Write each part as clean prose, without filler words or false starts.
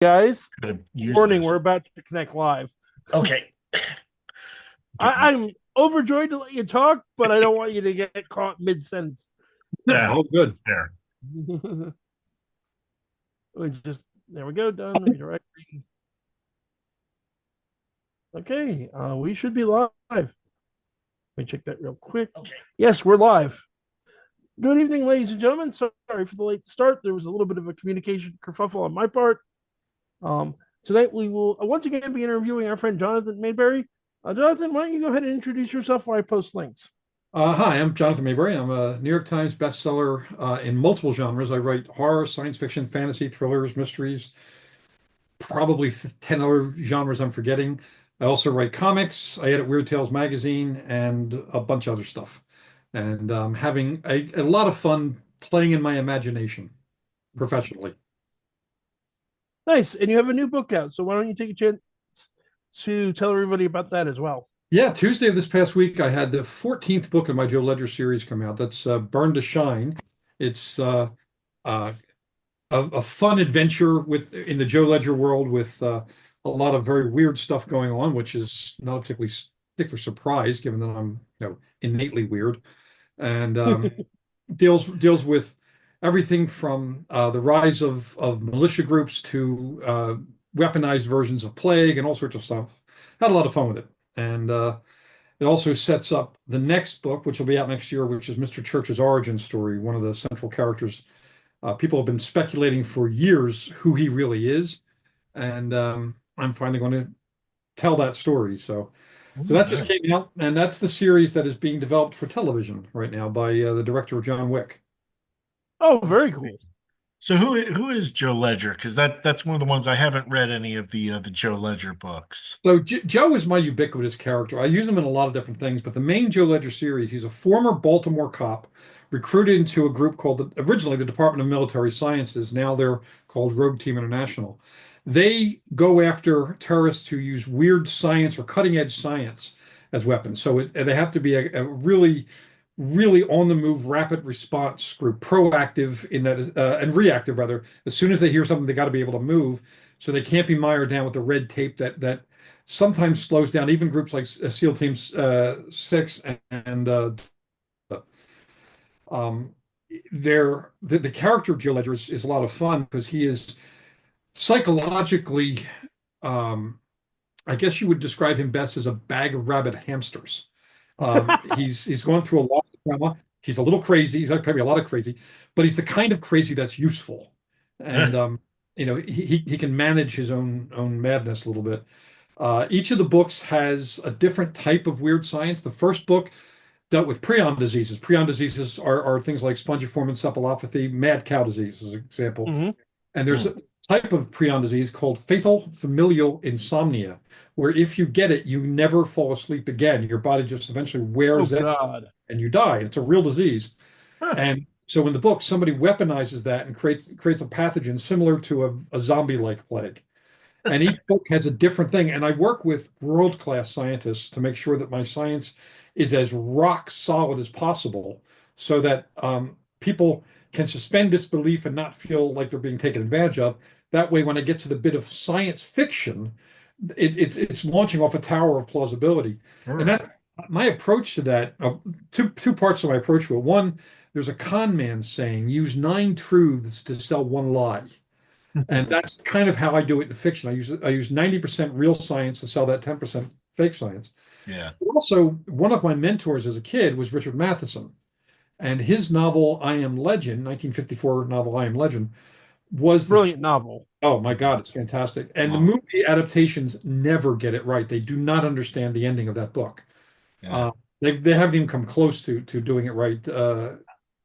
Guys, Could have used warning, this. we're about to connect live. Okay. I'm overjoyed to let you talk, but I don't want you to get caught mid sentence. Yeah, Oh, good. there. We just there we go, done redirecting. Okay, we should be live. Let me check that real quick. Okay. Yes, we're live. Good evening, ladies and gentlemen. Sorry for the late start. There was a little bit of a communication kerfuffle on my part. Tonight we will once again be interviewing our friend Jonathan Maberry. Jonathan, why don't you go ahead and introduce yourself while I post links? Hi, I'm Jonathan Maberry. I'm a New York Times bestseller in multiple genres. I write horror, science fiction, fantasy, thrillers, mysteries, probably 10 other genres I'm forgetting. I also write comics. I edit Weird Tales magazine and a bunch of other stuff. And having a lot of fun playing in my imagination professionally. Nice. And you have a new book out. So why don't you take a chance to tell everybody about that as well? Yeah, Tuesday of this past week, I had the 14th book in my Joe Ledger series come out. That's Burn to Shine. It's uh, a fun adventure with in the Joe Ledger world with a lot of very weird stuff going on, which is not a particular surprise given that I'm, innately weird, and deals with everything from the rise of militia groups to weaponized versions of plague and all sorts of stuff. Had a lot of fun with it, and it also sets up the next book, which will be out next year, which is Mr. Church's origin story, one of the central characters. People have been speculating for years who he really is, and I'm finally going to tell that story. So Ooh, that just nice. came out, and that's the series that is being developed for television right now by the director of John Wick. Oh, very cool. So who is Joe Ledger? Because that's one of the ones I haven't read any of the Joe Ledger books. So Joe is my ubiquitous character. I use him in a lot of different things, but the main Joe Ledger series, he's a former Baltimore cop recruited into a group called originally the Department of Military Sciences. Now they're called Rogue Team International. They go after terrorists who use weird science or cutting edge science as weapons. So they have to be a really, really on the move, rapid response group, proactive in that and reactive rather. As soon as they hear something, they got to be able to move. So they can't be mired down with the red tape that sometimes slows down even groups like SEAL Team 6 and um, the character of Joe Ledger is a lot of fun because he is psychologically, um, I guess you would describe him best as a bag of rabbit hamsters. He's going through a lot of trauma. He's a little crazy. He's probably a lot of crazy, but he's the kind of crazy that's useful. And he can manage his own madness a little bit. Each of the books has a different type of weird science. The first book dealt with prion diseases. Prion diseases are things like spongiform encephalopathy, mad cow disease, as an example. Mm-hmm. And there's a type of prion disease called fatal familial insomnia, where if you get it, you never fall asleep again. Your body just eventually Oh wears it God. and you die. It's a real disease. Huh. And so in the book, somebody weaponizes that and creates a pathogen similar to a zombie-like plague. And each book has a different thing. And I work with world-class scientists to make sure that my science is as rock solid as possible so that people can suspend disbelief and not feel like they're being taken advantage of. That way, when I get to the bit of science fiction, it's launching off a tower of plausibility. And Sure. that my approach to that, two parts of my approach to it. One, there's a con man saying, use 9 truths to sell one lie. And that's kind of how I do it in fiction. I use 90% real science to sell that 10% fake science. Yeah. Also, one of my mentors as a kid was Richard Matheson, and his novel I Am Legend, 1954 novel I Am Legend, was the Brilliant novel. oh my God, it's fantastic. And the Wow. movie adaptations never get it right. They do not understand the ending of that book. Yeah. Uh, they haven't even come close to doing it right,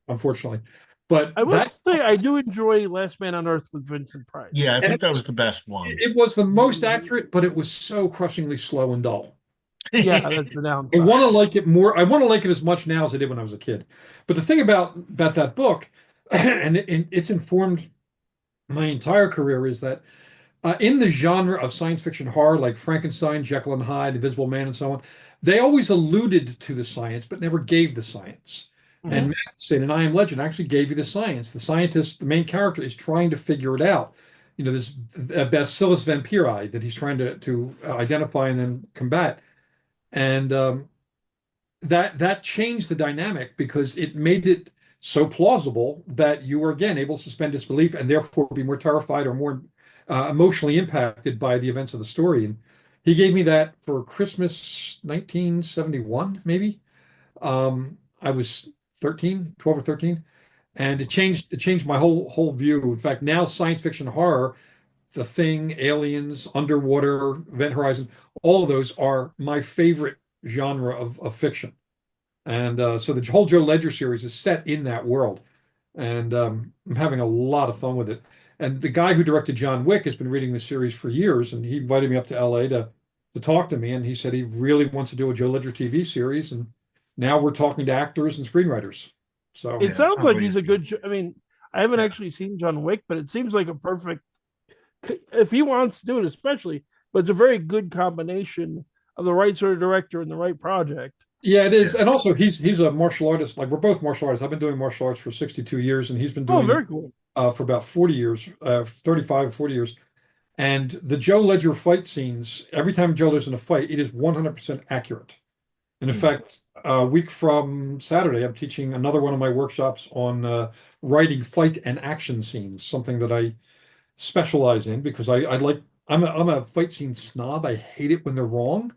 unfortunately. But I will that say I do enjoy Last Man on Earth with Vincent Price. Yeah, I and think that was the best one. it was the most accurate, but it was so crushingly slow and dull. Yeah, that's the I want downside. to like it more. I want to like it as much now as I did when I was a kid. But the thing about that book, and it's informed my entire career, is that in the genre of science fiction horror, like Frankenstein, Jekyll and Hyde, Invisible Man, and so on, they always alluded to the science, but never gave the science. Mm-hmm. And Matheson and I Am Legend actually gave you the science. The scientist, the main character, is trying to figure it out. this Bacillus vampiri that he's trying to identify and then combat. And that changed the dynamic because it made it so plausible that you were again able to suspend disbelief and therefore be more terrified or more emotionally impacted by the events of the story. And he gave me that for Christmas 1971, maybe. I was 13, 12 or 13, and it changed my whole view. In fact, now science fiction horror, The Thing, Aliens, Underwater, Event Horizon, all of those are my favorite genre of fiction. And so the whole Joe Ledger series is set in that world. And I'm having a lot of fun with it. And the guy who directed John Wick has been reading the series for years, and he invited me up to LA to talk to me. And he said he really wants to do a Joe Ledger TV series. And now we're talking to actors and screenwriters. So It sounds like he's a probably. good. I mean, I haven't Yeah. actually seen John Wick, but it seems like a perfect if he wants to do it, especially. But it's a very good combination of the right sort of director and the right project. yeah, it is. Yeah. And also he's a martial artist. Like we're both martial artists. I've been doing martial arts for 62 years, and he's been Oh, doing it very cool. for about 40 years, 35, 40 years. And the Joe Ledger fight scenes, every time Joe is in a fight, it is 100% accurate. And in Hmm. fact, a week from Saturday, I'm teaching another one of my workshops on writing fight and action scenes, something that I specialize in because I like, I'm a fight scene snob. I hate it when they're wrong.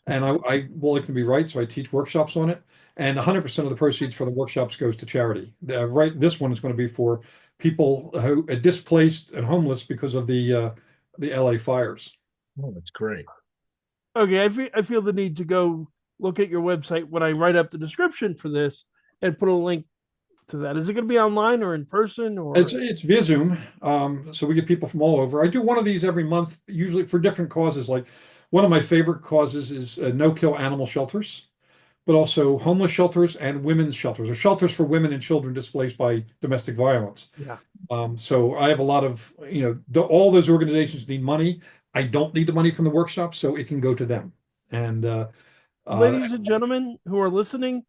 And I will like to be right, so I teach workshops on it. And 100% of the proceeds for the workshops goes to charity. Right, this one is going to be for people who are displaced and homeless because of the LA fires. Oh, that's great. Okay, I feel the need to go look at your website when I write up the description for this and put a link to that. Is it going to be online or in person or? It's via Zoom, so we get people from all over. I do one of these every month, usually for different causes. Like one of my favorite causes is no-kill animal shelters, but also homeless shelters and women's shelters, or shelters for women and children displaced by domestic violence. Yeah. So I have a lot of, all those organizations need money. I don't need the money from the workshop, so it can go to them. And uh, Ladies and gentlemen who are listening,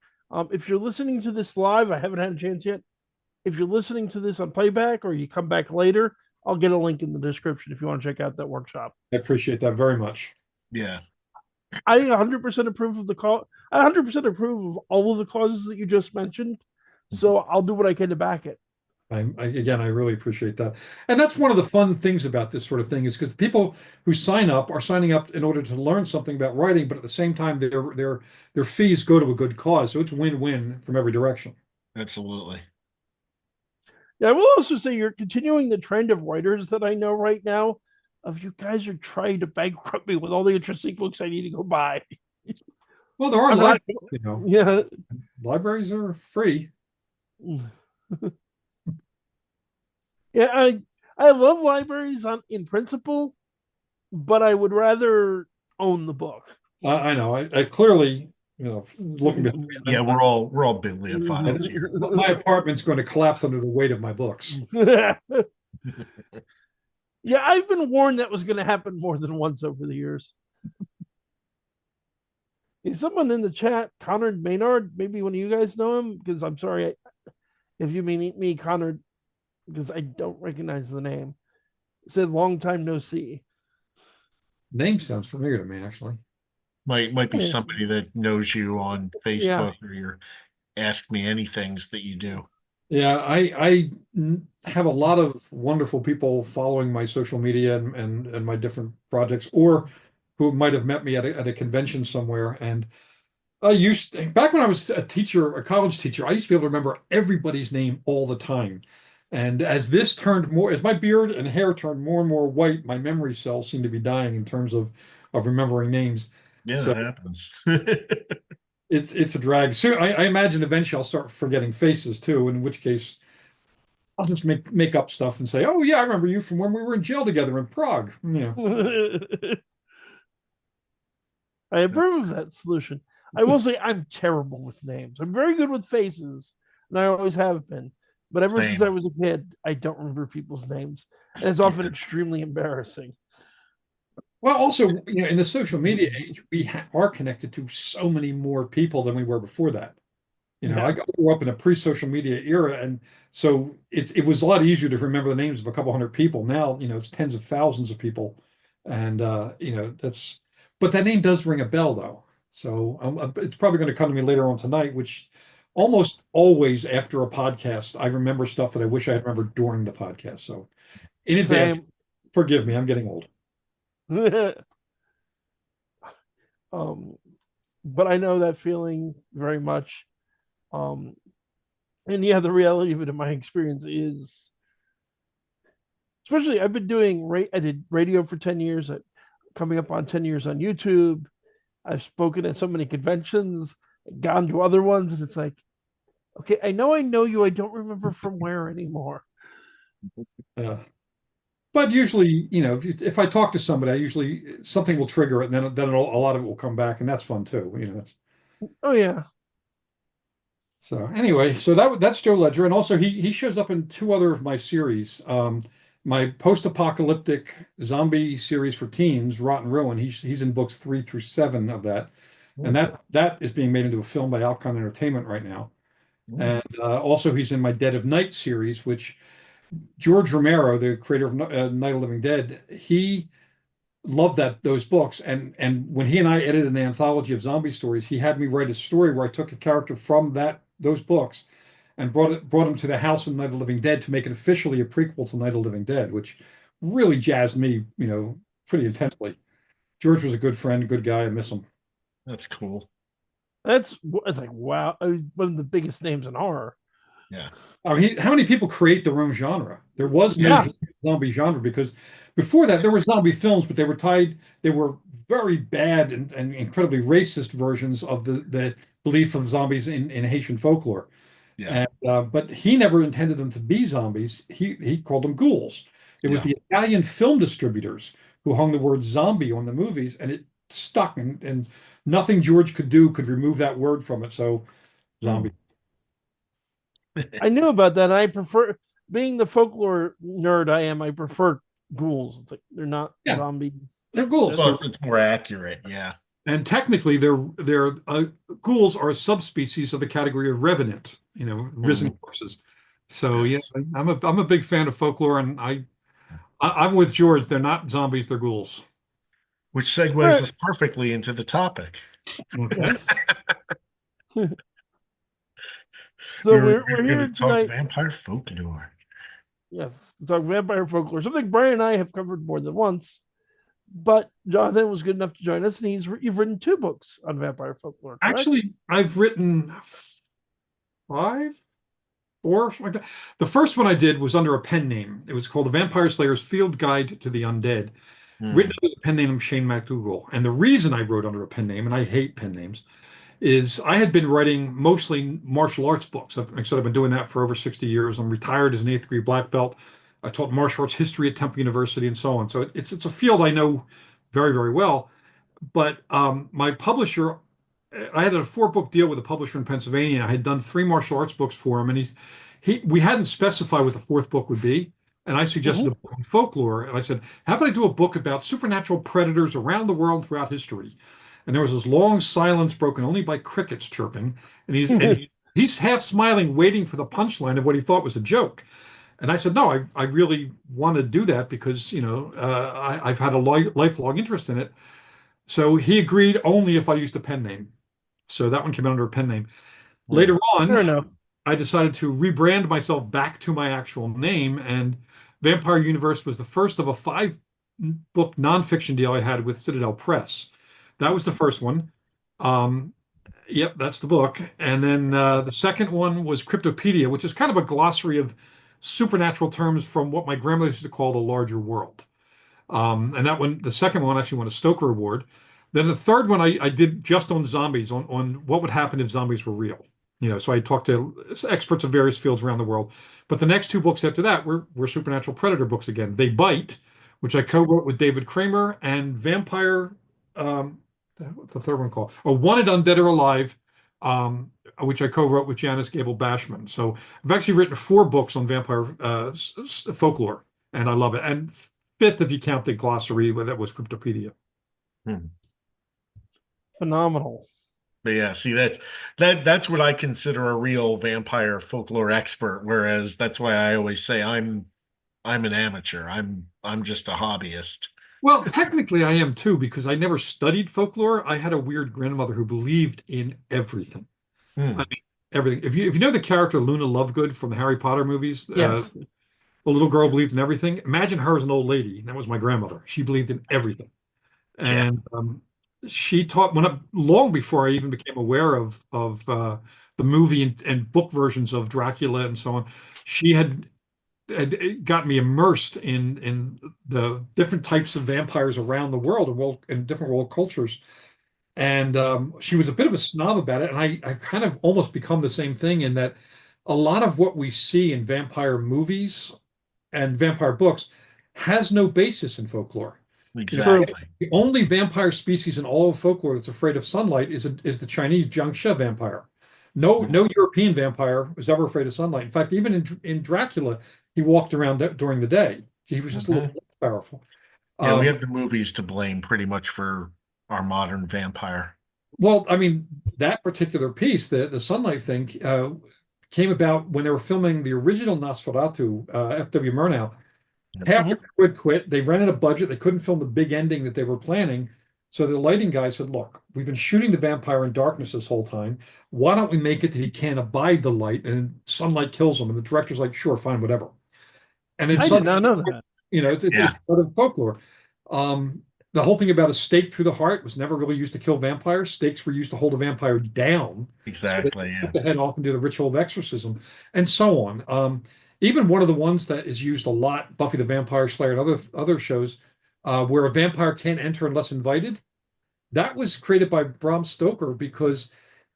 if you're listening to this live, I haven't had a chance yet. If you're listening to this on playback or you come back later, I'll get a link in the description if you want to check out that workshop. I appreciate that very much. Yeah. I 100% approve of the call. I 100% approve of all of the causes that you just mentioned. So I'll do what I can to back it. Again, I really appreciate that. And that's one of the fun things about this sort of thing is because people who sign up are signing up in order to learn something about writing, but at the same time, their fees go to a good cause. So it's win-win from every direction. Absolutely. Yeah, I will also say you're continuing the trend of writers that I know right now. Of you guys are trying to bankrupt me with all the interesting books I need to go buy. Well, there are I'm not, yeah. libraries are free. Yeah, I love libraries in principle, but I would rather own the book. I know. I clearly, looking behind me, Yeah, we're all bibliophiles here. my apartment's going to collapse under the weight of my books. Yeah, I've been warned that was going to happen more than once over the years. Is someone in the chat, Conrad Maynard? Maybe one of you guys know him? Because I'm sorry if you mean me, Conrad, because I don't recognize the name. Said long time no see. Name sounds familiar to me, actually. Might be Yeah. somebody that knows you on Yeah. Facebook or your Ask Me Anythings that you do. Yeah, I have a lot of wonderful people following my social media and my different projects, or who might have met me at a convention somewhere. And back when I was a teacher, a college teacher, I used to be able to remember everybody's name all the time. And as my beard and hair turned more and more white, my memory cells seem to be dying in terms of remembering names. Yeah, So that happens. it's a drag. So I imagine eventually I'll start forgetting faces too, in which case I'll just make up stuff and say, "Oh yeah, I remember you from when we were in jail together in Prague." Yeah. I approve of that solution. I will say I'm terrible with names. I'm very good with faces, and I always have been. But ever since I Same. was a kid, I don't remember people's names, and it's often extremely embarrassing. Well, also, in the social media age, we are connected to so many more people than we were before that. I grew up in a pre-social media era, and so it was a lot easier to remember the names of a couple hundred people. Now, it's tens of thousands of people, and but that name does ring a bell though. So it's probably going to come to me later on tonight, which almost always after a podcast, I remember stuff that I wish I had remembered during the podcast. So in advance, Same. forgive me, I'm getting old. um, but I know that feeling very much. Um, and yeah, the reality of it in my experience is, especially I've been doing I did radio for 10 years, coming up on 10 years on YouTube. I've spoken at so many conventions, gone to other ones, and it's like, okay, I know you, I don't remember from where anymore. Uh, but usually, if I talk to somebody, I usually something will trigger it, and then a lot of it will come back, and that's fun too. Oh yeah. So anyway, so that's Joe Ledger, and also he shows up in two other of my series. My post-apocalyptic zombie series for teens, Rotten Ruin. He's in books 3 through 7 of that, and that is being made into a film by Alcon Entertainment right now. And also he's in my Dead of Night series, which George Romero, the creator of Night of the Living Dead, he loved those books. And when he and I edited an anthology of zombie stories, he had me write a story where I took a character from those books and brought him to the house of Night of the Living Dead to make it officially a prequel to Night of the Living Dead, which really jazzed me, pretty intensely. George was a good friend, good guy. I miss him. That's cool. It's like, wow, one of the biggest names in horror. Yeah. I mean, how many people create their own genre? There was no zombie genre because before that there were zombie films, but they were very bad and incredibly racist versions of the belief of zombies in Haitian folklore. Yeah. And but he never intended them to be zombies. He called them ghouls. It was the Italian film distributors who hung the word zombie on the movies, and it stuck, and nothing George could do could remove that word from it. So zombie. I knew about that. I prefer, being the folklore nerd I am, I prefer ghouls. It's like they're not zombies. They're ghouls. Well, it's more accurate, yeah. And technically, they're ghouls are a subspecies of the category of revenant, risen corpses. So Yes. yeah, I'm a big fan of folklore, and I'm with George. They're not zombies; they're ghouls. Which segues us perfectly into the topic. Yes. So We're we're going here to talk tonight. vampire folklore. Yes, to talk vampire folklore. Something Brian and I have covered more than once. But Jonathan was good enough to join us, and you've written 2 books on vampire folklore. Correct? Actually, I've written 5, 4, something like that. The first one I did was under a pen name. It was called The Vampire Slayer's Field Guide to the Undead, written under the pen name of Shane MacDougall. And the reason I wrote under a pen name, and I hate pen names, is I had been writing mostly martial arts books. Like I said, I've been doing that for over 60 years. I'm retired as an 8th degree black belt. I taught martial arts history at Temple University and so on. So it's a field I know very, very well. But my publisher, I had a 4-book deal with a publisher in Pennsylvania. I had done 3 martial arts books for him, and we hadn't specified what the 4th book would be. And I suggested a book on folklore. And I said, how about I do a book about supernatural predators around the world throughout history? And there was this long silence broken only by crickets chirping. And he's half smiling, waiting for the punchline of what he thought was a joke. And I said, no, I really want to do that because, I've had a lifelong interest in it. So he agreed only if I used a pen name. So that one came out under a pen name. Later Fair on, enough. I decided to rebrand myself back to my actual name, and Vampire Universe was the first of a 5-book nonfiction deal I had with Citadel Press. That was the first one. Yep, that's the book. And then the second one was Cryptopedia, which is kind of a glossary of supernatural terms from what my grandmother used to call the larger world. And that one, the second one actually won a Stoker Award. Then the third one I did just on zombies, on what would happen if zombies were real. So I talked to experts of various fields around the world. But the next 2 books after that were supernatural predator books again. They Bite, which I co-wrote with David Kramer, and Vampire, the third one called, or Wanted Undead or Alive, which I co-wrote with Janice Gable Bashman. So I've actually written 4 books on vampire folklore, and I love it. And 5th, if you count the glossary, that was Cryptopedia. Phenomenal. But yeah, see that's what I consider a real vampire folklore expert, whereas that's why I always say I'm an amateur. I'm just a hobbyist. Well, technically I am too, because I never studied folklore. I had a weird grandmother who believed in everything. I Hmm. mean, everything. If you know the character Luna Lovegood from the Harry Potter movies, Yes. the little girl believed in everything. Imagine her as an old lady. That was my grandmother. She believed in everything. Yeah. And she taught long before I even became aware of the movie and book versions of Dracula and so on. She had got me immersed in the different types of vampires around the world and different world cultures. And she was a bit of a snob about it, and I kind of almost become the same thing in that a lot of what we see in vampire movies and vampire books has no basis in folklore. You know, True. Exactly. the only vampire species in all of folklore that's afraid of sunlight is the Chinese Jiangxia vampire. No European vampire was ever afraid of sunlight. In fact, even in Dracula, he walked around during the day. He was just a little Hmm. less powerful. Yeah, we Um, have the movies to blame pretty much for our modern vampire. well, I mean, that particular piece, the sunlight thing, came about when they were filming the original Nosferatu, F.W. Murnau. Half the Mhm. crew had quit. They ran out of budget. They couldn't film the big ending that they were planning. So the lighting guy said, "Look, we've been shooting the vampire in darkness this whole time. Why don't we make it that he can't abide the light and sunlight kills him?" And the director's like, "Sure, fine, whatever." And then I did suddenly, not know that. it's Yeah, part of folklore. Um, the whole thing about a stake through the heart was never really used to kill vampires. Stakes were used to hold a vampire down so they exactly. could cut Yeah. the head off and do the ritual of exorcism, and so on. Even one of the ones that is used a lot, Buffy the Vampire Slayer and other shows, where a vampire can't enter unless invited, that was created by Bram Stoker because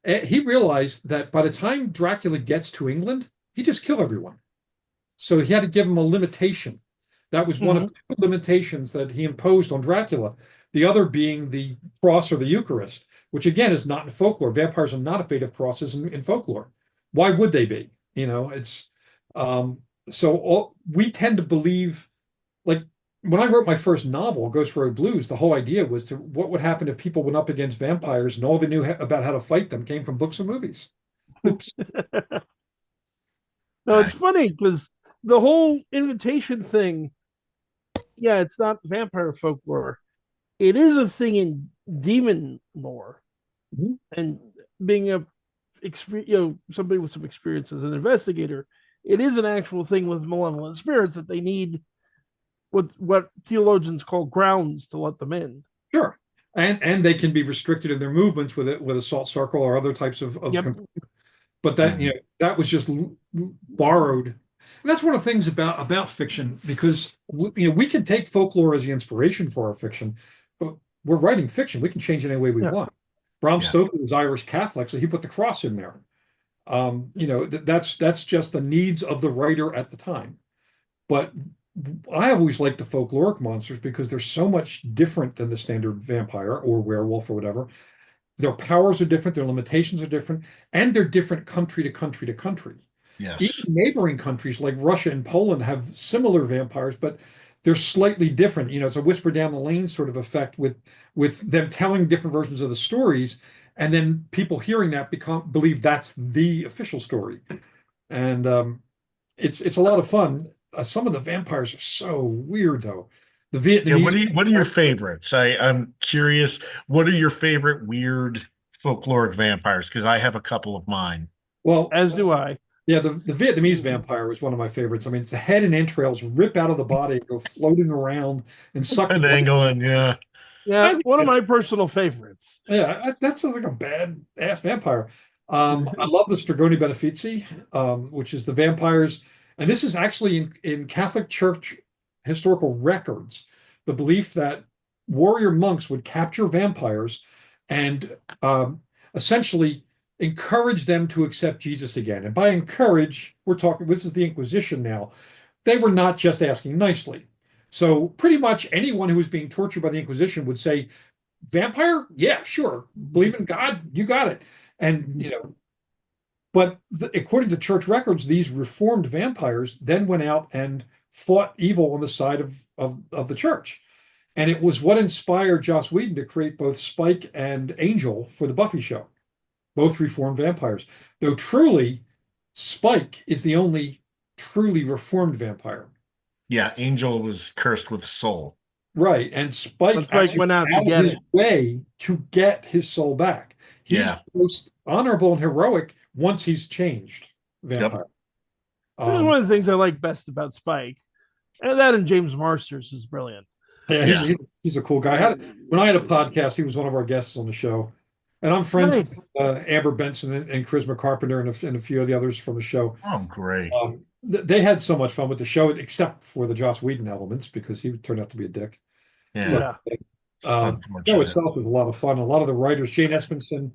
he realized that by the time Dracula gets to England, he just kill everyone. So he had to give him a limitation. That was one of Mhm. two limitations that he imposed on Dracula. The other being the cross or the Eucharist, which again is not in folklore. Vampires are not afraid of crosses in folklore. Why would they be? It's um, we tend to believe like when I wrote my first novel, Ghost Road Blues, the whole idea was to what would happen if people went up against vampires and all they knew about how to fight them came from books and movies. Oops. No, it's funny because the whole invitation thing, yeah, it's not vampire folklore. It is a thing in demon lore. Mhm. And being somebody with some experience as an investigator, it is an actual thing with malevolent spirits that they need what theologians call grounds to let them in. Sure. And they can be restricted in their movements with a salt circle or other types of Yep. but that Mhm. that was just borrowed. And that's one of the things about fiction because we can take folklore as the inspiration for our fiction, but we're writing fiction. We can change it any way we Yeah. want. Bram Yeah. Stoker was Irish Catholic, so he put the cross in there. That's just the needs of the writer at the time. But I always like the folkloric monsters because they're so much different than the standard vampire or werewolf or whatever. Their powers are different, their limitations are different, and they're different country to country to country. Even Yes. neighboring countries like Russia and Poland have similar vampires, but they're slightly different. It's a whisper down the lane sort of effect with them telling different versions of the stories, and then people hearing that believe that's the official story. And it's a lot of fun. Some of the vampires are so weird though. The Yeah, Vietnamese what are your vampire, favorites? I'm curious, what are your favorite weird folkloric vampires? Because I have a couple of mine. well, As do I. yeah, the Vietnamese vampire was one of my favorites. I mean, it's the head and entrails rip out of the body and go floating around and suck the An life. angle and yeah. Yeah, I think one of that's my personal favorites. yeah, that sounds like a bad ass vampire. I love the Strigoni Benefici, which is the vampires, and this is actually in Catholic Church historical records, the belief that warrior monks would capture vampires and essentially encourage them to accept Jesus again. And by encourage, we're talking, this is the Inquisition now. They were not just asking nicely. So pretty much anyone who was being tortured by the Inquisition would say, vampire? Yeah, sure. Believe in God? You got it. And, but according to church records, these reformed vampires then went out and fought evil on the side of the church. And it was what inspired Joss Whedon to create both Spike and Angel for the Buffy show. both reformed vampires. Though truly, Spike is the only truly reformed vampire. Yeah, Angel was cursed with a soul. Right. And But Spike Spike actually went out went to out of get his it. way to get his soul back. He's Yeah. the most honorable and heroic once he's changed vampire. Yep. Which is one of the things I like best about Spike. And that and James Marsters is brilliant. Yeah, Yeah. he's a cool guy. When I had a podcast, he was one of our guests on the show. And I'm friends Nice. with Amber Benson and Charisma Carpenter and a few of the others from the show. Oh, great. They had so much fun with the show, except for the Joss Whedon elements, because he turned out to be a dick. Yeah. Yeah. The show itself was a lot of fun. A lot of the writers, Jane Espenson,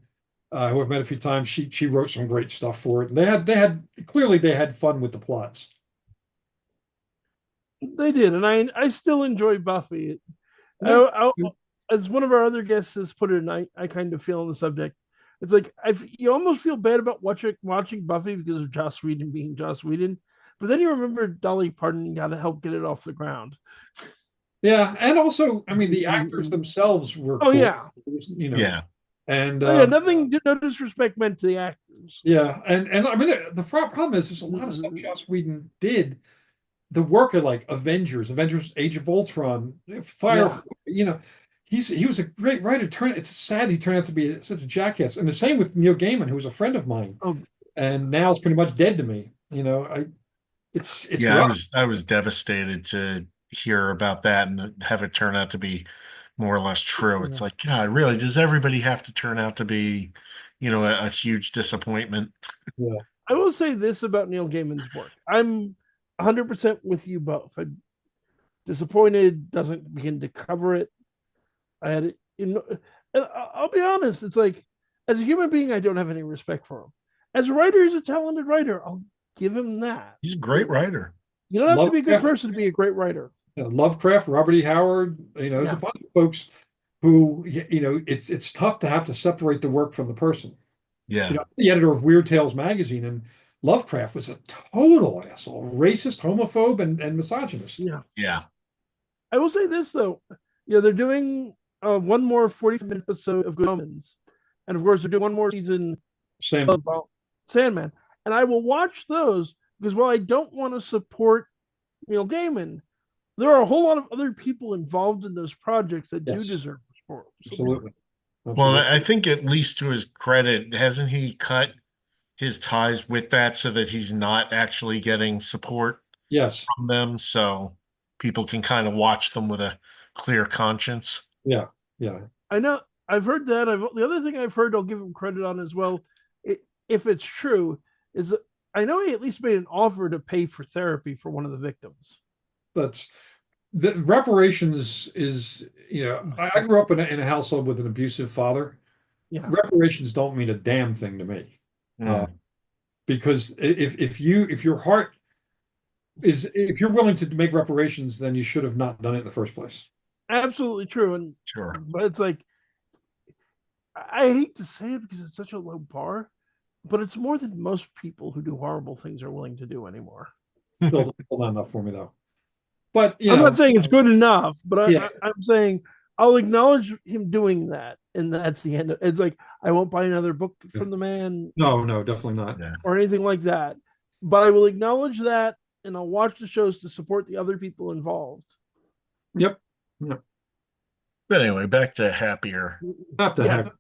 who I've met a few times, she wrote some great stuff for it. And they had fun with the plots. They did, and I still enjoy Buffy. As one of our other guests has put it, and I kind of feel on the subject. It's like you almost feel bad about watching Buffy because of Joss Whedon being Joss Whedon, but then you remember Dolly Parton got to help get it off the ground. Yeah, and also, I mean, the actors themselves were cool. Yeah, you know, Yeah. and yeah, no disrespect meant to the actors. Yeah, and I mean, the problem is there's a lot of stuff Joss Whedon did. The work of like Avengers, Age of Ultron, Firefly, he was a great writer. It's sad he turned out to be such a jackass. And the same with Neil Gaiman, who was a friend of mine, and now is pretty much dead to me. It's rough. I was devastated to hear about that and have it turn out to be more or less true. It's like, God, really, does everybody have to turn out to be, a huge disappointment? Yeah. I will say this about Neil Gaiman's work. I'm 100% with you both. I'm disappointed, doesn't begin to cover it. And I'll be honest, it's like, as a human being, I don't have any respect for him. As a writer, he's a talented writer. I'll give him that. He's a great writer. You don't have to be a good person to be a great writer. Lovecraft, Robert E. Howard, there's a bunch of folks who, it's tough to have to separate the work from the person. Yeah. The editor of Weird Tales magazine, and Lovecraft was a total asshole, racist, homophobe, and misogynist. Yeah. I will say this, though. They're doing one more 40-minute episode of Good Omens. And, of course, they're doing one more season of Sandman. And I will watch those because while I don't want to support Neil Gaiman, there are a whole lot of other people involved in those projects that do deserve support. Absolutely. Well, I think at least to his credit, hasn't he cut his ties with that so that he's not actually getting support from them, so people can kind of watch them with a clear conscience? Yeah. I know. I've heard that. The other thing I've heard, I'll give him credit on as well, if it's true, is I know he at least made an offer to pay for therapy for one of the victims. That's the reparations is, I grew up in a household with an abusive father. Yeah. Reparations don't mean a damn thing to me. Because if your heart is, if you're willing to make reparations, then you should have not done it in the first place. Absolutely true. And sure. But it's like, I hate to say it because it's such a low bar, but it's more than most people who do horrible things are willing to do anymore. Still not enough for me, though. But I'm not saying it's good enough, but I'm saying I'll acknowledge him doing that, and that's the end. It's like I won't buy another book from the man. No, definitely not. Or anything like that. But I will acknowledge that, and I'll watch the shows to support the other people involved. Yep. But anyway, back to happier. Back to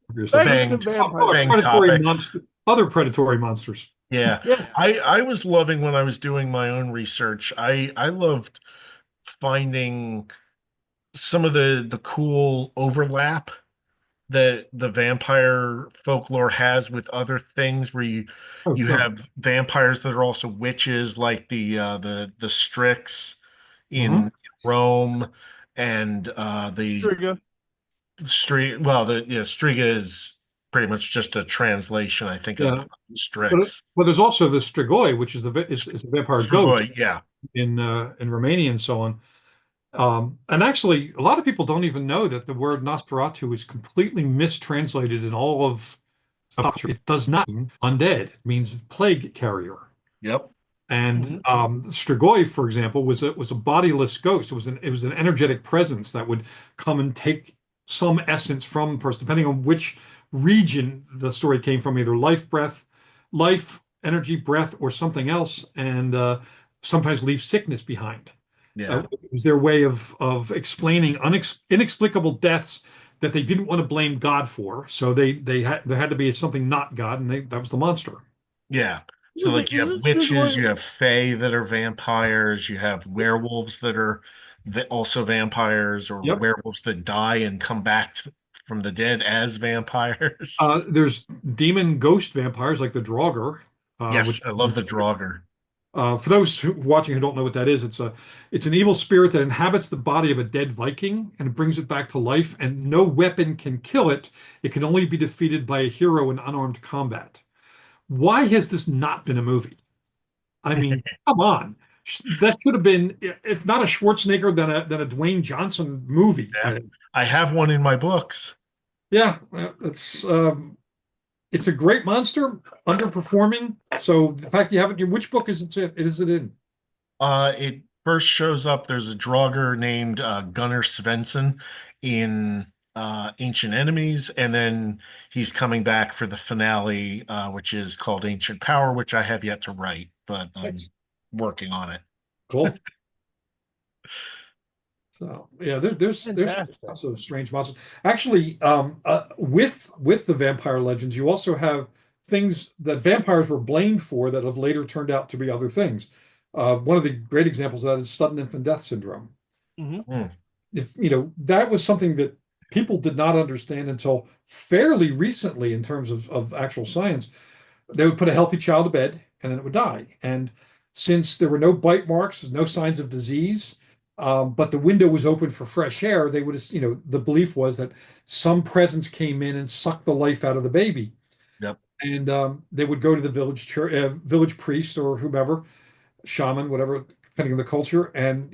other predatory monsters. Yeah. Yes. I was loving when I was doing my own research. I loved finding some of the cool overlap that the vampire folklore has with other things where you have vampires that are also witches, like the Strix in Rome, and the Striga is pretty much just a translation, I think, of Strix. But there's also the Strigoi, which is the vampire ghost, in Romania and so on. And actually, a lot of people don't even know that the word Nosferatu is completely mistranslated in all of culture. It does not mean undead; it means plague carrier. Yep. And Strigoi, for example, was a bodiless ghost. It was an energetic presence that would come and take some essence from the person, depending on which region the story came from, either life, energy, breath, or something else, and sometimes leave sickness behind. Yeah. It was their way of explaining inexplicable deaths that they didn't want to blame God for. So there had to be something not God, and that was the monster. Yeah. So Listen, like you is have it still witches, going? you have fae that are vampires, you have werewolves that are also vampires, or Yep. werewolves that die and come back from the dead as vampires. There's demon ghost vampires like the Draugr, Yes, which I love the Draugr. for those watching who don't know what that is, it's an evil spirit that inhabits the body of a dead Viking and brings it back to life, and no weapon can kill it. It can only be defeated by a hero in unarmed combat. Why has this not been a movie? I mean, come on. That should have been, if not a Schwarzenegger, then a Dwayne Johnson movie. Yeah. I have one in my books. Yeah, it's a great monster, underperforming. So the fact you haven't, which book is it in? It first shows up. There's a Draugr named Gunnar Svensson in Ancient Enemies, and then he's coming back for the finale, which is called Ancient Power, which I have yet to write, but I'm That's working on it. cool. So yeah, there's Fantastic. lots of strange monsters. Actually, with the vampire legends, you also have things that vampires were blamed for that have later turned out to be other things. One of the great examples of that is sudden infant death syndrome. Mhm. Hmm. If that was something that people did not understand until fairly recently in terms of actual science. They would put a healthy child to bed and then it would die. And since there were no bite marks, no signs of disease, but the window was open for fresh air, they would, the belief was that some presence came in and sucked the life out of the baby. Yep. And they would go to the village church, village priest or whomever, shaman, whatever, depending on the culture, and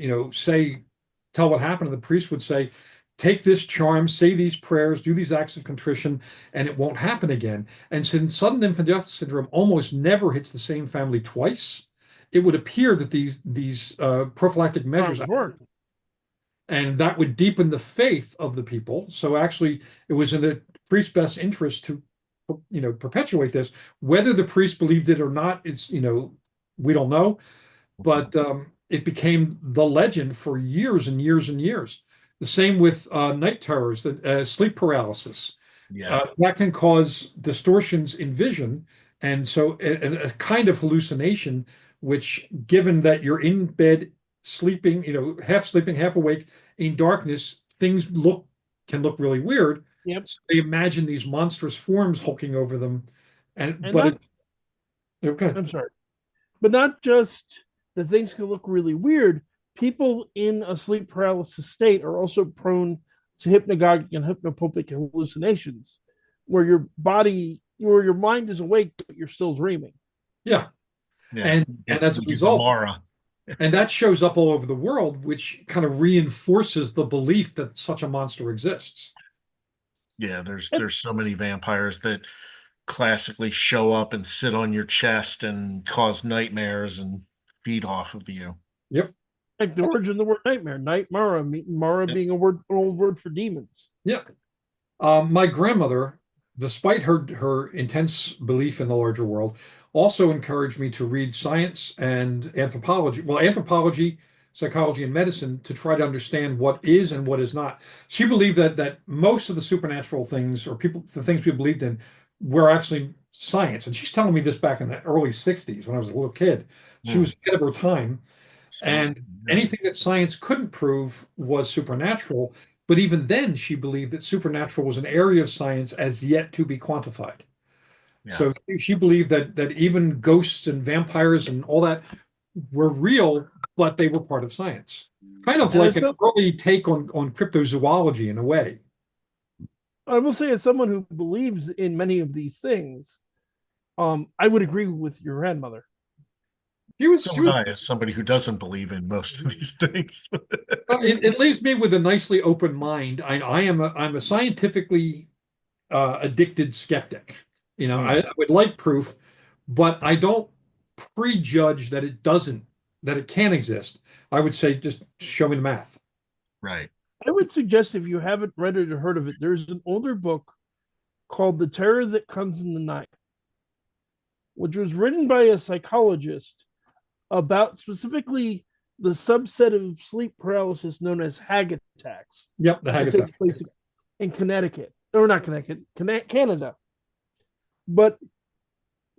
tell what happened. And the priest would say, take this charm, say these prayers, do these acts of contrition, and it won't happen again. And since sudden infant death syndrome almost never hits the same family twice, it would appear that these prophylactic measures, Work. and that would deepen the faith of the people. So actually, it was in the priest's best interest to perpetuate this. Whether the priest believed it or not, we don't know, but it became the legend for years and years and years. The same with night terrors, sleep paralysis. Yeah. That can cause distortions in vision, and so a kind of hallucination, which, given that you're in bed sleeping, half sleeping, half awake in darkness, things can look really weird. Yep. So they imagine these monstrous forms hulking over them, And but not, it okay. I'm sorry, but not just that things can look really weird. People in a sleep paralysis state are also prone to hypnagogic and hypnopompic hallucinations, where your mind is awake, but you're still dreaming. Yeah. Yeah. And as a You result, Gamara. and that shows up all over the world, which kind of reinforces the belief that such a monster exists. Yeah, And, there's so many vampires that classically show up and sit on your chest and cause nightmares and feed off of you. Yep. like the origin of the word nightmare, night Mara, Mara Yep. being an old word for demons. Yep. My grandmother, despite her intense belief in the larger world, also encouraged me to read science and anthropology. Well, anthropology, psychology, and medicine to try to understand what is and what is not. She believed that most of the supernatural things, or the things we believed in, were actually science. And she's telling me this back in the early 60s when I was a little kid. She was ahead of her time. And Yeah. anything that science couldn't prove was supernatural. But even then, she believed that supernatural was an area of science as yet to be quantified. Yeah. So she believed that even ghosts and vampires and all that were real, but they were part of science. Kind of And like an early take on cryptozoology in a way. I will say, as someone who believes in many of these things, I would agree with your grandmother. So She would was I, as somebody who doesn't believe in most of these things. it leaves me with a nicely open mind. I'm a scientifically addicted skeptic. I would like proof, but I don't prejudge that it can exist. I would say just show me the math. Right. I would suggest if you haven't read it or heard of it, there's an older book called The Terror That Comes in the Night, which was written by a psychologist about specifically the subset of sleep paralysis known as hag attacks Yep, the that Haggard. takes place in Connecticut, or not Connecticut, Canada. But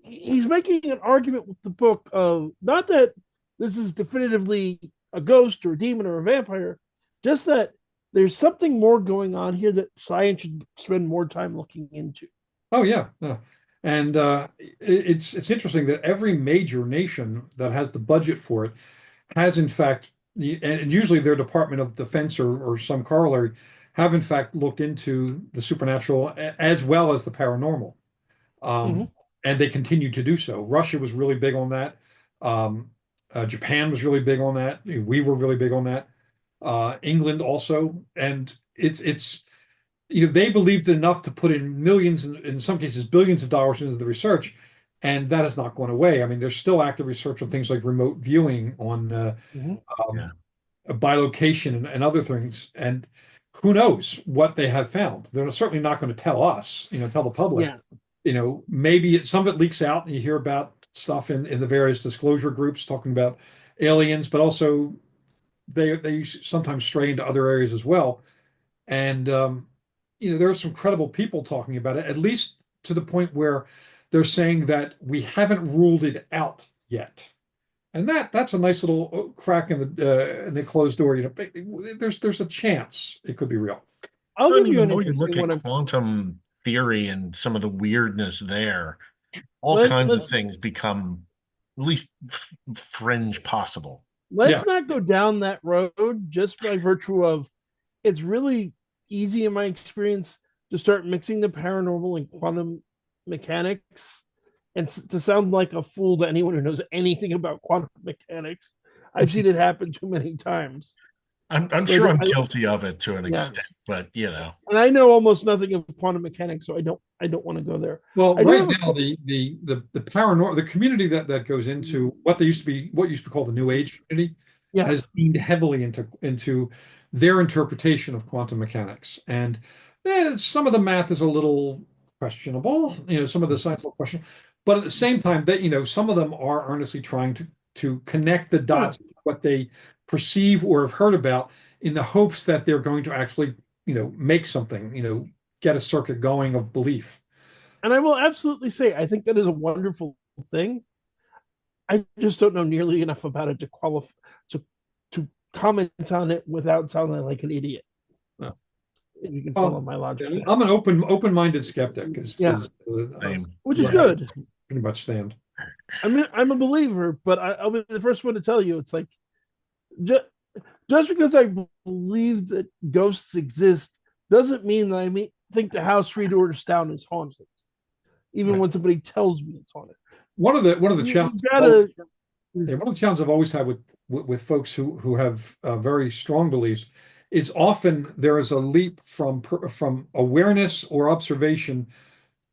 he's making an argument with the book of not that this is definitively a ghost or a demon or a vampire, just that there's something more going on here that science should spend more time looking into. Oh yeah, yeah. And it's interesting that every major nation that has the budget for it has in fact, and usually their Department of Defense or some corollary have in fact looked into the supernatural as well as the paranormal. Mm-hmm. And they continue to do so. Russia was really big on that. Japan was really big on that. We were really big on that. England also, and it's they believed enough to put in millions, in some cases billions of dollars into the research, and that has not gone away. I mean, there's still active research on things like remote viewing, on Mm-hmm. Yeah. um, bilocation and other things, and who knows what they have found. They're certainly not going to tell us, tell the public. Yeah. Maybe some of it leaks out and you hear about stuff in the various disclosure groups talking about aliens, but also they sometimes stray into other areas as well. And there are some credible people talking about it, at least to the point where they're saying that we haven't ruled it out yet. And that's a nice little crack in the closed door. There's a chance it could be real. I'll I give mean, you the an more you look interesting at one. quantum theory and some of the weirdness there, all Let, kinds of let's things become at least fringe possible. Yeah. let's not go down that road just by virtue of it's really easy in my experience to start mixing the paranormal and quantum mechanics and to sound like a fool to anyone who knows anything about quantum mechanics. I've seen it happen too many times. I'm So sure I'm guilty of it to an yeah, extent, but and I know almost nothing of quantum mechanics, so I don't want to go there. Well, I do right have now the paranormal, the community that goes into what used to be called the New Age community has yes. leaned heavily into their interpretation of quantum mechanics. And some of the math is a little questionable, some of the science is a little questionable. But at the same time, that some of them are earnestly trying to connect the Sure. dots, what they perceive or have heard about, in the hopes that they're going to actually, make something, get a circuit going of belief. And I will absolutely say I think that is a wonderful thing. I just don't know nearly enough about it to qualify to to comment on it without sounding like an idiot. No. If you can follow Well, my logic. I'm an open-minded skeptic, Yeah, which is yeah, good. pretty much stand. I'm a believer, but I'll be the first one to tell you it's like just, just because I believe that ghosts exist doesn't mean that think the house 3 doors down is haunted, even Right. when somebody tells me it's haunted. One of the You challenges, gotta. one of the challenges I've always had with folks who have very strong beliefs is often there is a leap from awareness or observation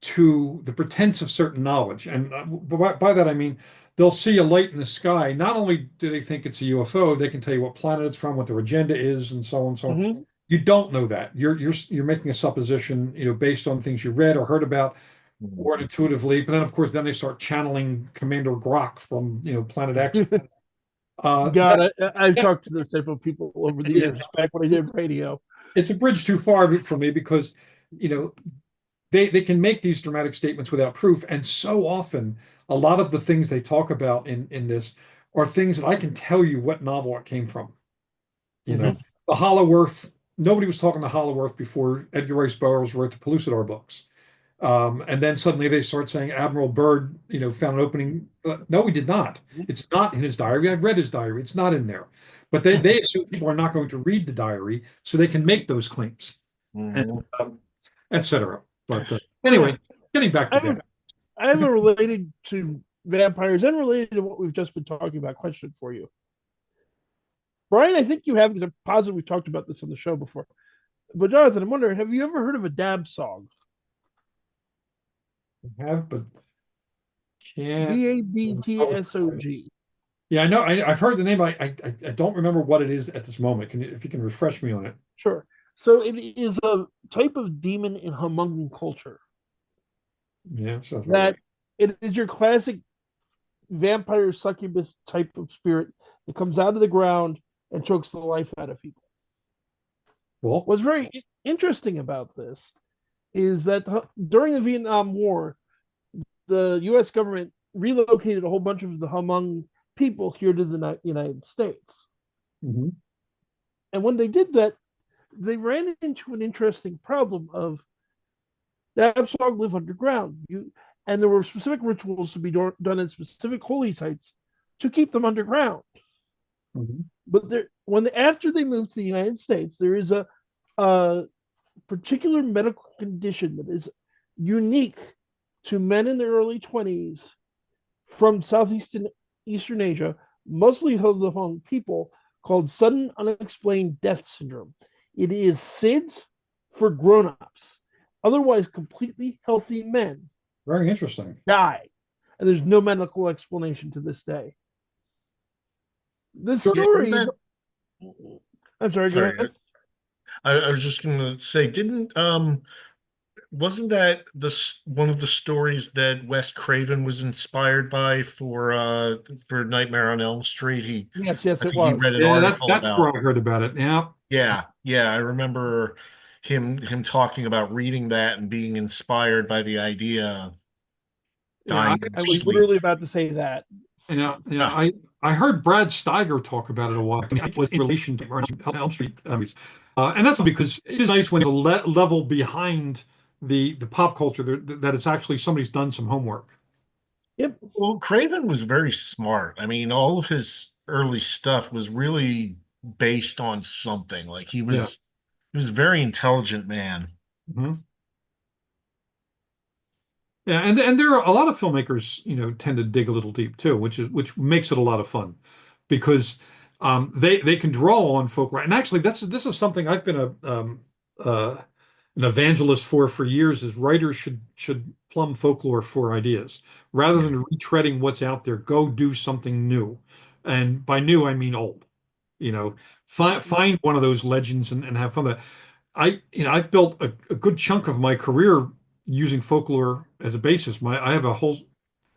to the pretense of certain knowledge. And by that I mean they'll see a light in the sky. Not only do they think it's a UFO, they can tell you what planet it's from, what their agenda is, and so on and so on. Mhm. You don't know that. You're making a supposition, based on things you read or heard about, or intuitively. But then, of course, then they start channeling Commander Grok from Planet X. God, That I've talked to those type of people over the yeah, years, back when I did radio. it's a bridge too far for me because you know they can make these dramatic statements without proof, and so often a lot of the things they talk about in this are things that I can tell you what novel it came from. You know, Mhm. the Hollow Earth. Nobody was talking to Hollow Earth before Edgar Rice Burroughs wrote the Pellucidar books. And then suddenly they start saying Admiral Byrd, found an opening. No, he did not. It's not in his diary. I've read his diary. It's not in there. But they assume people are not going to read the diary, so they can make those claims, and Mhm. etc. But Yeah, anyway, getting back I to have, that. I have a related to vampires and related to what we've just been talking about question for you. Brian, I think you have, because I'm positive we've talked about this on the show before. But Jonathan, I'm wondering, have you ever heard of a dab song? I have, but can't. DABTSOG. Yeah, I know. I've heard the name. I don't remember what it is at this moment. If you can refresh me on it? Sure. So it is a type of demon in Humungan culture Yeah, sounds about that right. it is your classic vampire succubus type of spirit that comes out of the ground and chokes the life out of people. Cool. What's very interesting about this is that during the Vietnam War, the U.S. government relocated a whole bunch of the Hmong people here to the United States. Hmm. And when they did that, they ran into an interesting problem of the Absog live underground. And there were specific rituals to be done in specific holy sites to keep them underground. Hmm. But after they moved to the United States, there is a particular medical condition that is unique to men in their early 20s from Eastern Asia, mostly the Hmong people, called sudden unexplained death syndrome. It is SIDS for grown-ups. Otherwise, completely healthy men Very interesting. die, and there's no medical explanation to this day. The Didn't story. that? I'm sorry. Go Sorry, ahead. I was just gonna say, didn't wasn't that one of the stories that Wes Craven was inspired by for Nightmare on Elm Street? Yes, yes, I it think he read was. an Yeah, article that's where about. I heard about it. Yeah. Yeah, I remember him talking about reading that and being inspired by the idea of Yeah, dying I in I your was actually, sleep. literally about to say that. yeah, Ah, I heard Brad Steiger talk about it a while. I mean, it was in relation to Elm Street movies, and that's because it is nice when it's a level behind the pop culture that it's actually somebody's done some homework. Yep. well, Craven was very smart. I mean, all of his early stuff was really based on something. Like Yeah. he was a very intelligent man. Mhm. Yeah, and there are a lot of filmmakers, tend to dig a little deep too, which makes it a lot of fun because they can draw on folklore. And actually, this is something I've been uh, an evangelist for years. Is writers should plumb folklore for ideas rather Yeah. than retreading what's out there. Go do something new, and by new I mean old. You know, find one of those legends and have fun with it. I've built a good chunk of my career using folklore as a basis. I have a whole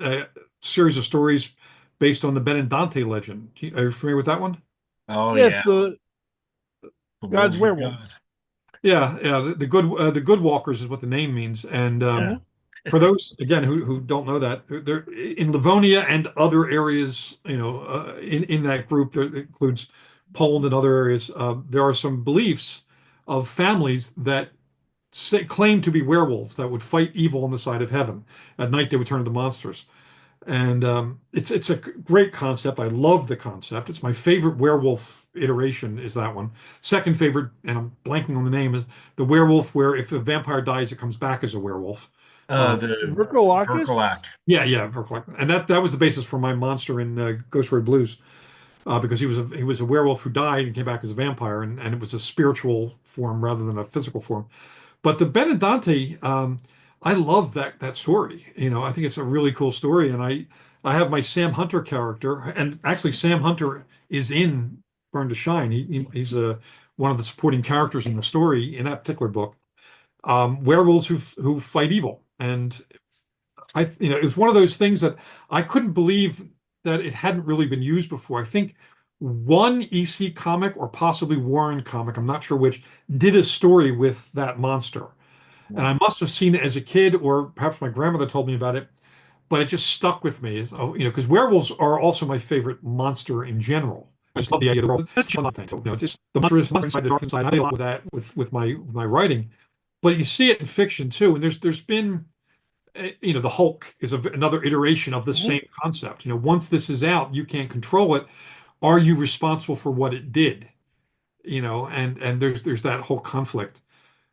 uh, series of stories based on the Benedante legend. Are you familiar with that one? Oh Yes, yeah, the the God's wolves of God. werewolves. Yeah, yeah. The good walkers is what the name means. And Yeah. Mhm. for those again who don't know that, they're in Livonia and other areas, in that group that includes Poland and other areas. There are some beliefs of families that claim to be werewolves that would fight evil on the side of heaven. At night, they would turn into monsters. And it's a great concept. I love the concept. It's my favorite werewolf iteration is that one. Second favorite, and I'm blanking on the name, is the werewolf where if a vampire dies, it comes back as a werewolf. The Verkolakis? Verkalac. Yeah, and that was the basis for my monster in Ghost Road Blues, because he was a werewolf who died and came back as a vampire, and it was a spiritual form rather than a physical form. But the Benedante, I love that story. I think it's a really cool story, and I have my Sam Hunter character, and actually Sam Hunter is in Burn to Shine. He's one of the supporting characters in the story in that particular book. Werewolves who fight evil, and it's one of those things that I couldn't believe that it hadn't really been used before. I think one EC comic or possibly Warren comic, I'm not sure which, did a story with that monster. And I must have seen it as a kid, or perhaps my grandmother told me about it, but it just stuck with me. Because werewolves are also my favorite monster in general. I just love the idea of the world. That's just one thing. Just the monster inside, the dark inside. I do a lot with that with my writing. But you see it in fiction too. And there's been, the Hulk is another iteration of the Mhm. same concept. Once this is out, you can't control it. Are you responsible for what it did? And there's that whole conflict.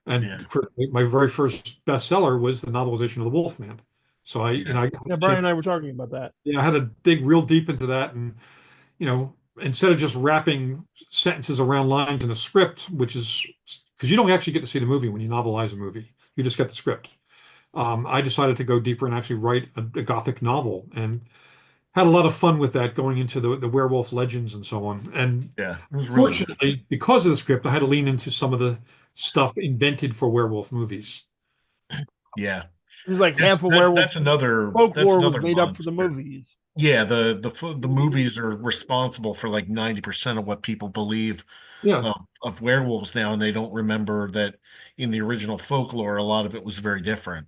And Yeah, for my very first bestseller was the novelization of The Wolfman. So yeah. Yeah, Brian and I were talking about that. I had to dig real deep into that, and instead of just wrapping sentences around lines in a script, which is because you don't actually get to see the movie when you novelize a movie, you just get the script. I decided to go deeper and actually write a Gothic novel and had a lot of fun with that going into the werewolf legends and so on. And Yeah, it was really good. fortunately, because of the script, I had to lean into some of the stuff invented for werewolf movies. Yeah. It's like That's half of werewolf that's folklore was another made up for the monster. movies. Yeah, the movies are responsible for like 90% of what people believe Yeah. of werewolves now, and they don't remember that in the original folklore, a lot of it was very different.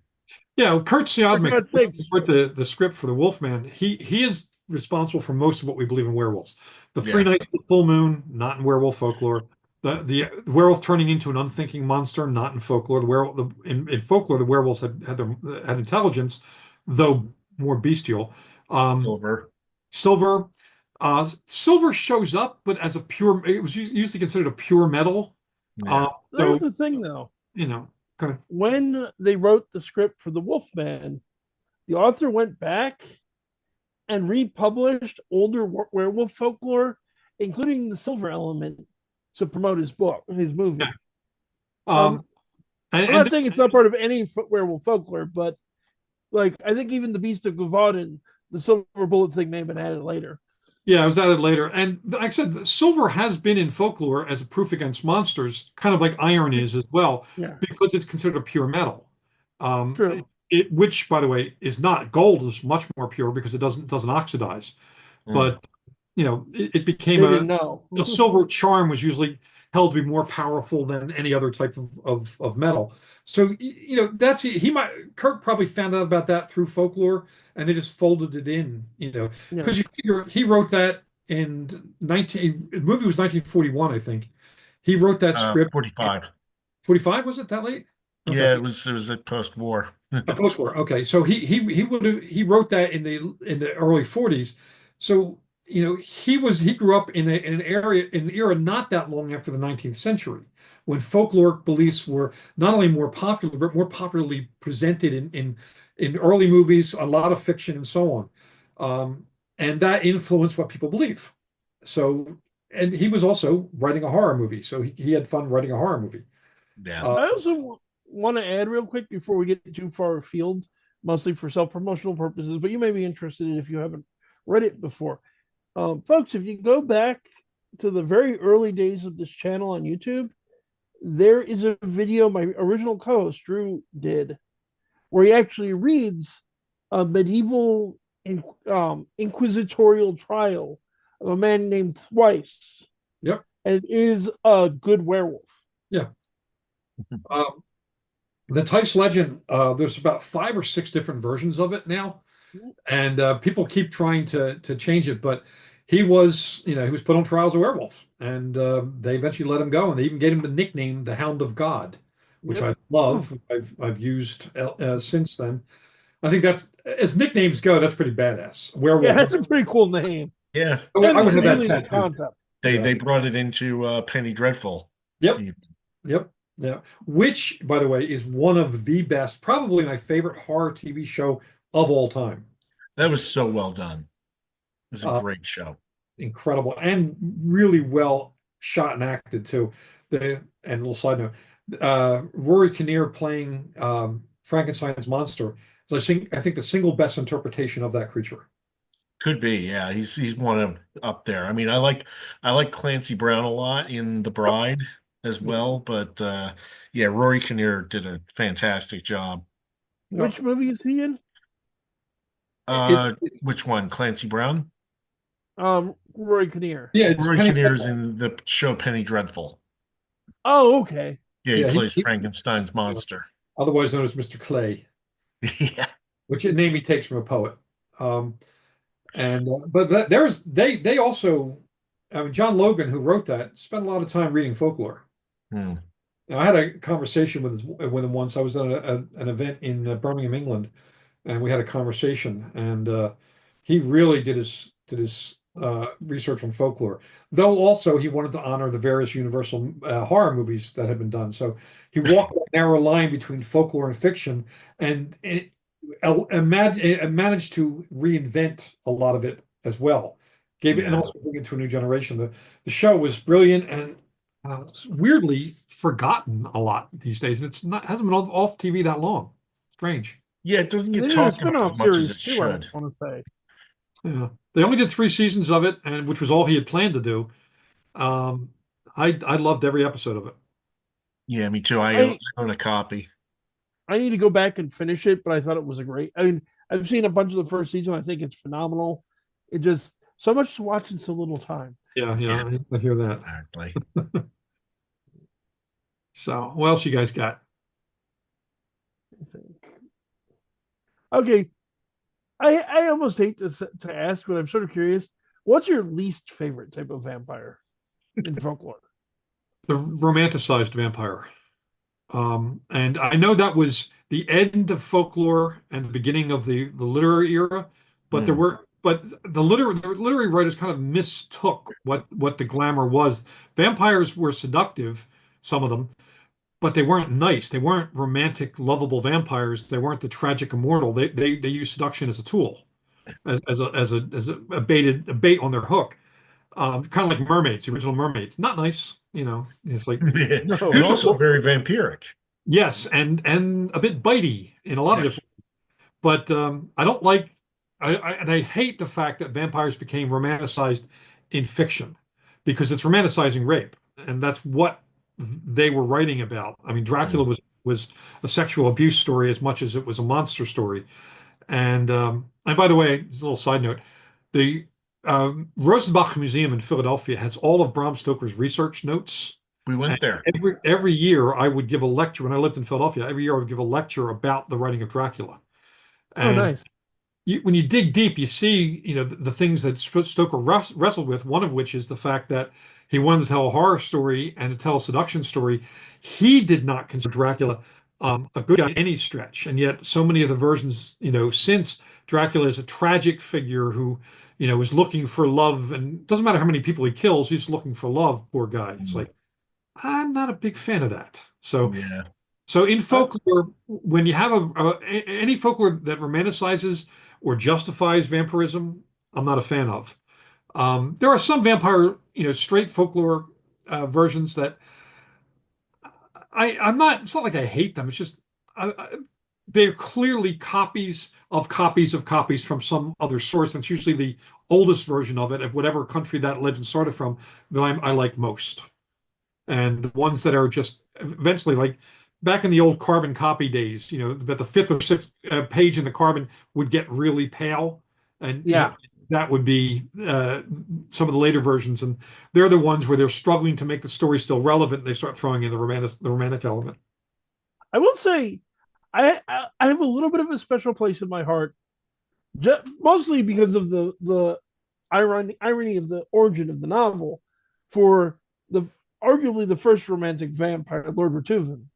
Yeah, Kurt For Siodmak, God's who sakes. wrote the script for the Wolfman, he is responsible for most of what we believe in werewolves. The three Yeah, nights of the full moon, not in werewolf folklore. The werewolf turning into an unthinking monster, not in folklore. The werewolf in folklore, the werewolves had intelligence, though more bestial. Um, Silver. Silver shows up, but as a pure, it was usually considered a pure metal. Yeah. Uh, There's so the thing, though. you know, kind of, When they wrote the script for the Wolfman, the author went back and republished older werewolf folklore, including the silver element, to promote his book, his yeah. movie. Um, Um, I'm and not saying it's not part of any werewolf folklore, but like I think even the Beast of Gavaudan, the silver bullet thing may have been added later. Yeah, it was added later. And like I said, silver has been in folklore as a proof against monsters, kind of like iron is as well, Yeah, because it's considered a pure metal. true. Which, by the way, is not. Gold is much more pure because it doesn't oxidize. Mm. But it became They didn't know. a silver charm was usually held to be more powerful than any other type of metal. So that's he might Kirk probably found out about that through folklore and they just folded it in, Yeah, because you figure he wrote that in 19 the movie was 1941, I think. He wrote that script in 45. 45, was it that late? Okay. Yeah, it was a post-war. A post-war. Okay, so he wrote that in the early 40s. So he grew up in an area in an era not that long after the 19th century when folkloric beliefs were not only more popular but more popularly presented in early movies, a lot of fiction, and so on. And that influenced what people believe. So, and he was also writing a horror movie, so he had fun writing a horror movie. Yeah. Uh, I also want to add real quick before we get too far afield, mostly for self-promotional purposes, but you may be interested in if you haven't read it before. Folks, if you go back to the very early days of this channel on YouTube, there is a video my original co-host Drew did where he actually reads a medieval inquisitorial trial of a man named Thrice yep. and is a good werewolf. Yeah. Um, the Tice legend, there's about 5 or 6 different versions of it now, and people keep trying to change it. But he was put on trial as a werewolf, and they eventually let him go, and they even gave him the nickname the Hound of God, which Yep. I love. I've used since then. I think that's as nicknames go, that's pretty badass. Yeah, Werewolf. that's a pretty cool name. Yeah. And I would it's have that really the tattooed. concept. They Yeah. they brought it into Penny Dreadful. Yep. Yep. Yeah. Which, by the way, is one of the best, probably my favorite horror TV show of all time. That was so well done. It was a Uh, great show. Incredible and really well shot and acted too. And a little side note, Rory Kinnear playing Frankenstein's monster. So I think the single best interpretation of that creature. Could be, yeah. He's one of up there. I mean, I like Clancy Brown a lot in The Bride as Yep. well, but yeah, Rory Kinnear did a fantastic job. Yep. Which movie is he in? It, Which one? Clancy Brown? Roy Kinnear. yeah, it's Rory Penny Kinnear's Dreadful. in the show Penny Dreadful. Oh, okay. Yeah, he Yeah, plays Frankenstein's monster. otherwise known as Mr. Clay, Yeah. which a name he takes from a poet. And but they also, I mean, John Logan, who wrote that, spent a lot of time reading folklore. Hmm. Now, I had a conversation with him once. I was at an event in Birmingham, England, and we had a conversation. And he really did his research on folklore. Though also he wanted to honor the various Universal horror movies that had been done. So he walked a narrow line between folklore and fiction, and managed to reinvent a lot of it as well. Gave it and Yeah. also bring it to a new generation. The show was brilliant and weirdly forgotten a lot these days. And it's not hasn't been off TV that long. Strange. Yeah, it doesn't They get did a talked about as spin-off much as series it too, I should. want to say. Yeah. They only did 3 seasons of it, and which was all he had planned to do. Um, I loved every episode of it. Yeah, me too. I I own a copy. I need to go back and finish it, but I thought it was a great. I mean, I've seen a bunch of the first season. I think it's phenomenal. It just so much to watch in so little time. Yeah, Yeah, yeah, I hear that. exactly. So, what else you guys got? I think. Okay, I almost hate to ask, but I'm sort of curious. What's your least favorite type of vampire in folklore? The romanticized vampire. And I know that was the end of folklore and the beginning of the literary era, but Hmm. the literary writers kind of mistook what the glamour was. Vampires were seductive, some of them, but they weren't nice. They weren't romantic, lovable vampires. They weren't the tragic immortal. They used seduction as a tool, as a bait on their hook. Kind of like mermaids, the original mermaids. Not nice, you know. It's like Yeah. And No, also beautiful. very vampiric. Yes, and a bit bitey in a lot of Yes. different. But I don't like, and I hate the fact that vampires became romanticized in fiction because it's romanticizing rape, and that's what they were writing about. I mean, Dracula Mm. was a sexual abuse story as much as it was a monster story. And by the way, just a little side note, the Rosenbach Museum in Philadelphia has all of Bram Stoker's research notes. We And went there. every year I would give a lecture when I lived in Philadelphia. Every year I would give a lecture about the writing of Dracula. oh And nice. when you dig deep, you see, the things that Stoker wrestled with, one of which is the fact that he wanted to tell a horror story and to tell a seduction story. He did not consider Dracula a good guy in any stretch. And yet so many of the versions, since Dracula is a tragic figure who, is looking for love and doesn't matter how many people he kills, he's looking for love, poor guy. It's Mm. like, I'm not a big fan of that. Yeah. So in I, folklore, when you have any folklore that romanticizes or justifies vampirism, I'm not a fan of. There are some vampire, straight folklore versions that I'm not. It's not like I hate them. It's just they're clearly copies of copies of copies from some other source, and it's usually the oldest version of it of whatever country that legend started from that I like most. And the ones that are just eventually like back in the old carbon copy days, that the fifth or sixth page in the carbon would get really pale, and yeah, that would be some of the later versions, and they're the ones where they're struggling to make the story still relevant. And they start throwing in the romantic element. I will say, I have a little bit of a special place in my heart, mostly because of the irony of the origin of the novel for the arguably the first romantic vampire, Lord Retuven,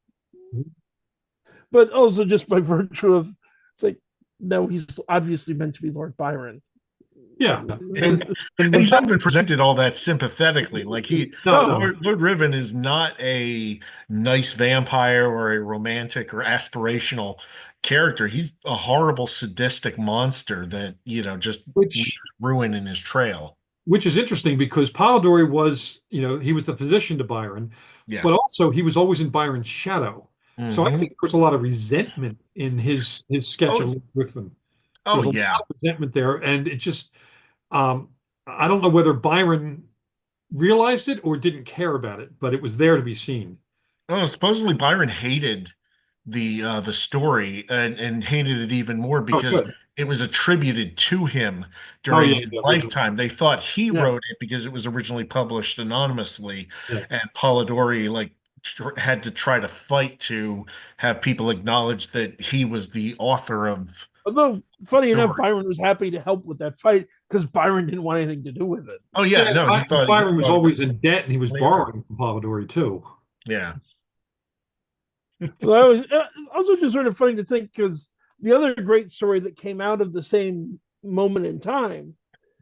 but also just by virtue of it's like no, he's obviously meant to be Lord Byron. Yeah, and And when he's not even presented all that sympathetically. Like no, No, no, Lord Riven is not a nice vampire or a romantic or aspirational character. He's a horrible sadistic monster that, just leaves which ruin in his trail. which is interesting because Polidori was, he was the physician to Byron, Yeah. but also he was always in Byron's shadow. So I Hmm. think there was a lot of resentment in his sketch of Oh, Lord Ruthven. oh There's a lot yeah. of resentment there, and it just um, I don't know whether Byron realized it or didn't care about it, but it was there to be seen. Oh, supposedly Byron hated the story and hated it even more Oh, because good. it was attributed to him Oh during yeah, his yeah, original. lifetime. They thought he yeah. wrote it because it was originally published anonymously, Yeah. and Polidori had to try to fight to have people acknowledge that he was the author of Although funny the enough, story. Byron was happy to help with that fight because Byron didn't want anything to do with it. Oh yeah, Yeah, no, he Byron was thought it was always in debt, and he was slavery. borrowing from Polidori too. Yeah. So I was also just sort of funny to think because the other great story that came out of the same moment in time,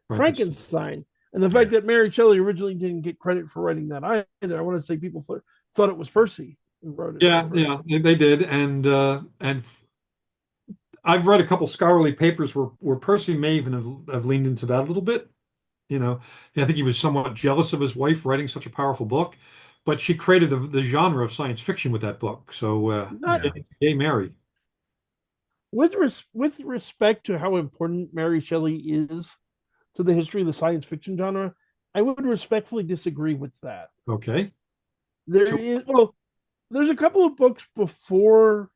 Frankenstein. Frankenstein, and the Yeah. fact that Mary Shelley originally didn't get credit for writing that either. I want to say people thought it was Percy who wrote it Yeah, first. yeah, they did, and I've read a couple scholarly papers where Percy may even have leaned into that a little bit. I think he was somewhat jealous of his wife writing such a powerful book, but she created the genre of science fiction with that book. So, Not Yeah. yay, Mary. with respect to how important Mary Shelley is to the history of the science fiction genre. I would respectfully disagree with that. Okay. There So is well, there's a couple of books before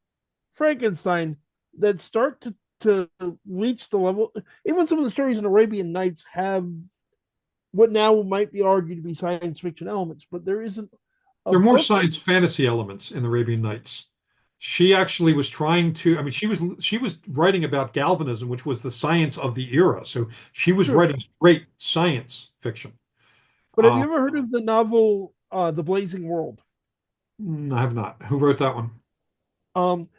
Frankenstein that start to reach the level. Even some of the stories in Arabian Nights have what now might be argued to be science fiction elements, but there isn't a there are more book. science fantasy elements in the Arabian Nights. She actually was trying to, I mean, she was writing about galvanism, which was the science of the era. So she was True. writing great science fiction. But have you Uh, ever heard of the novel The Blazing World? I have not. Who wrote that one?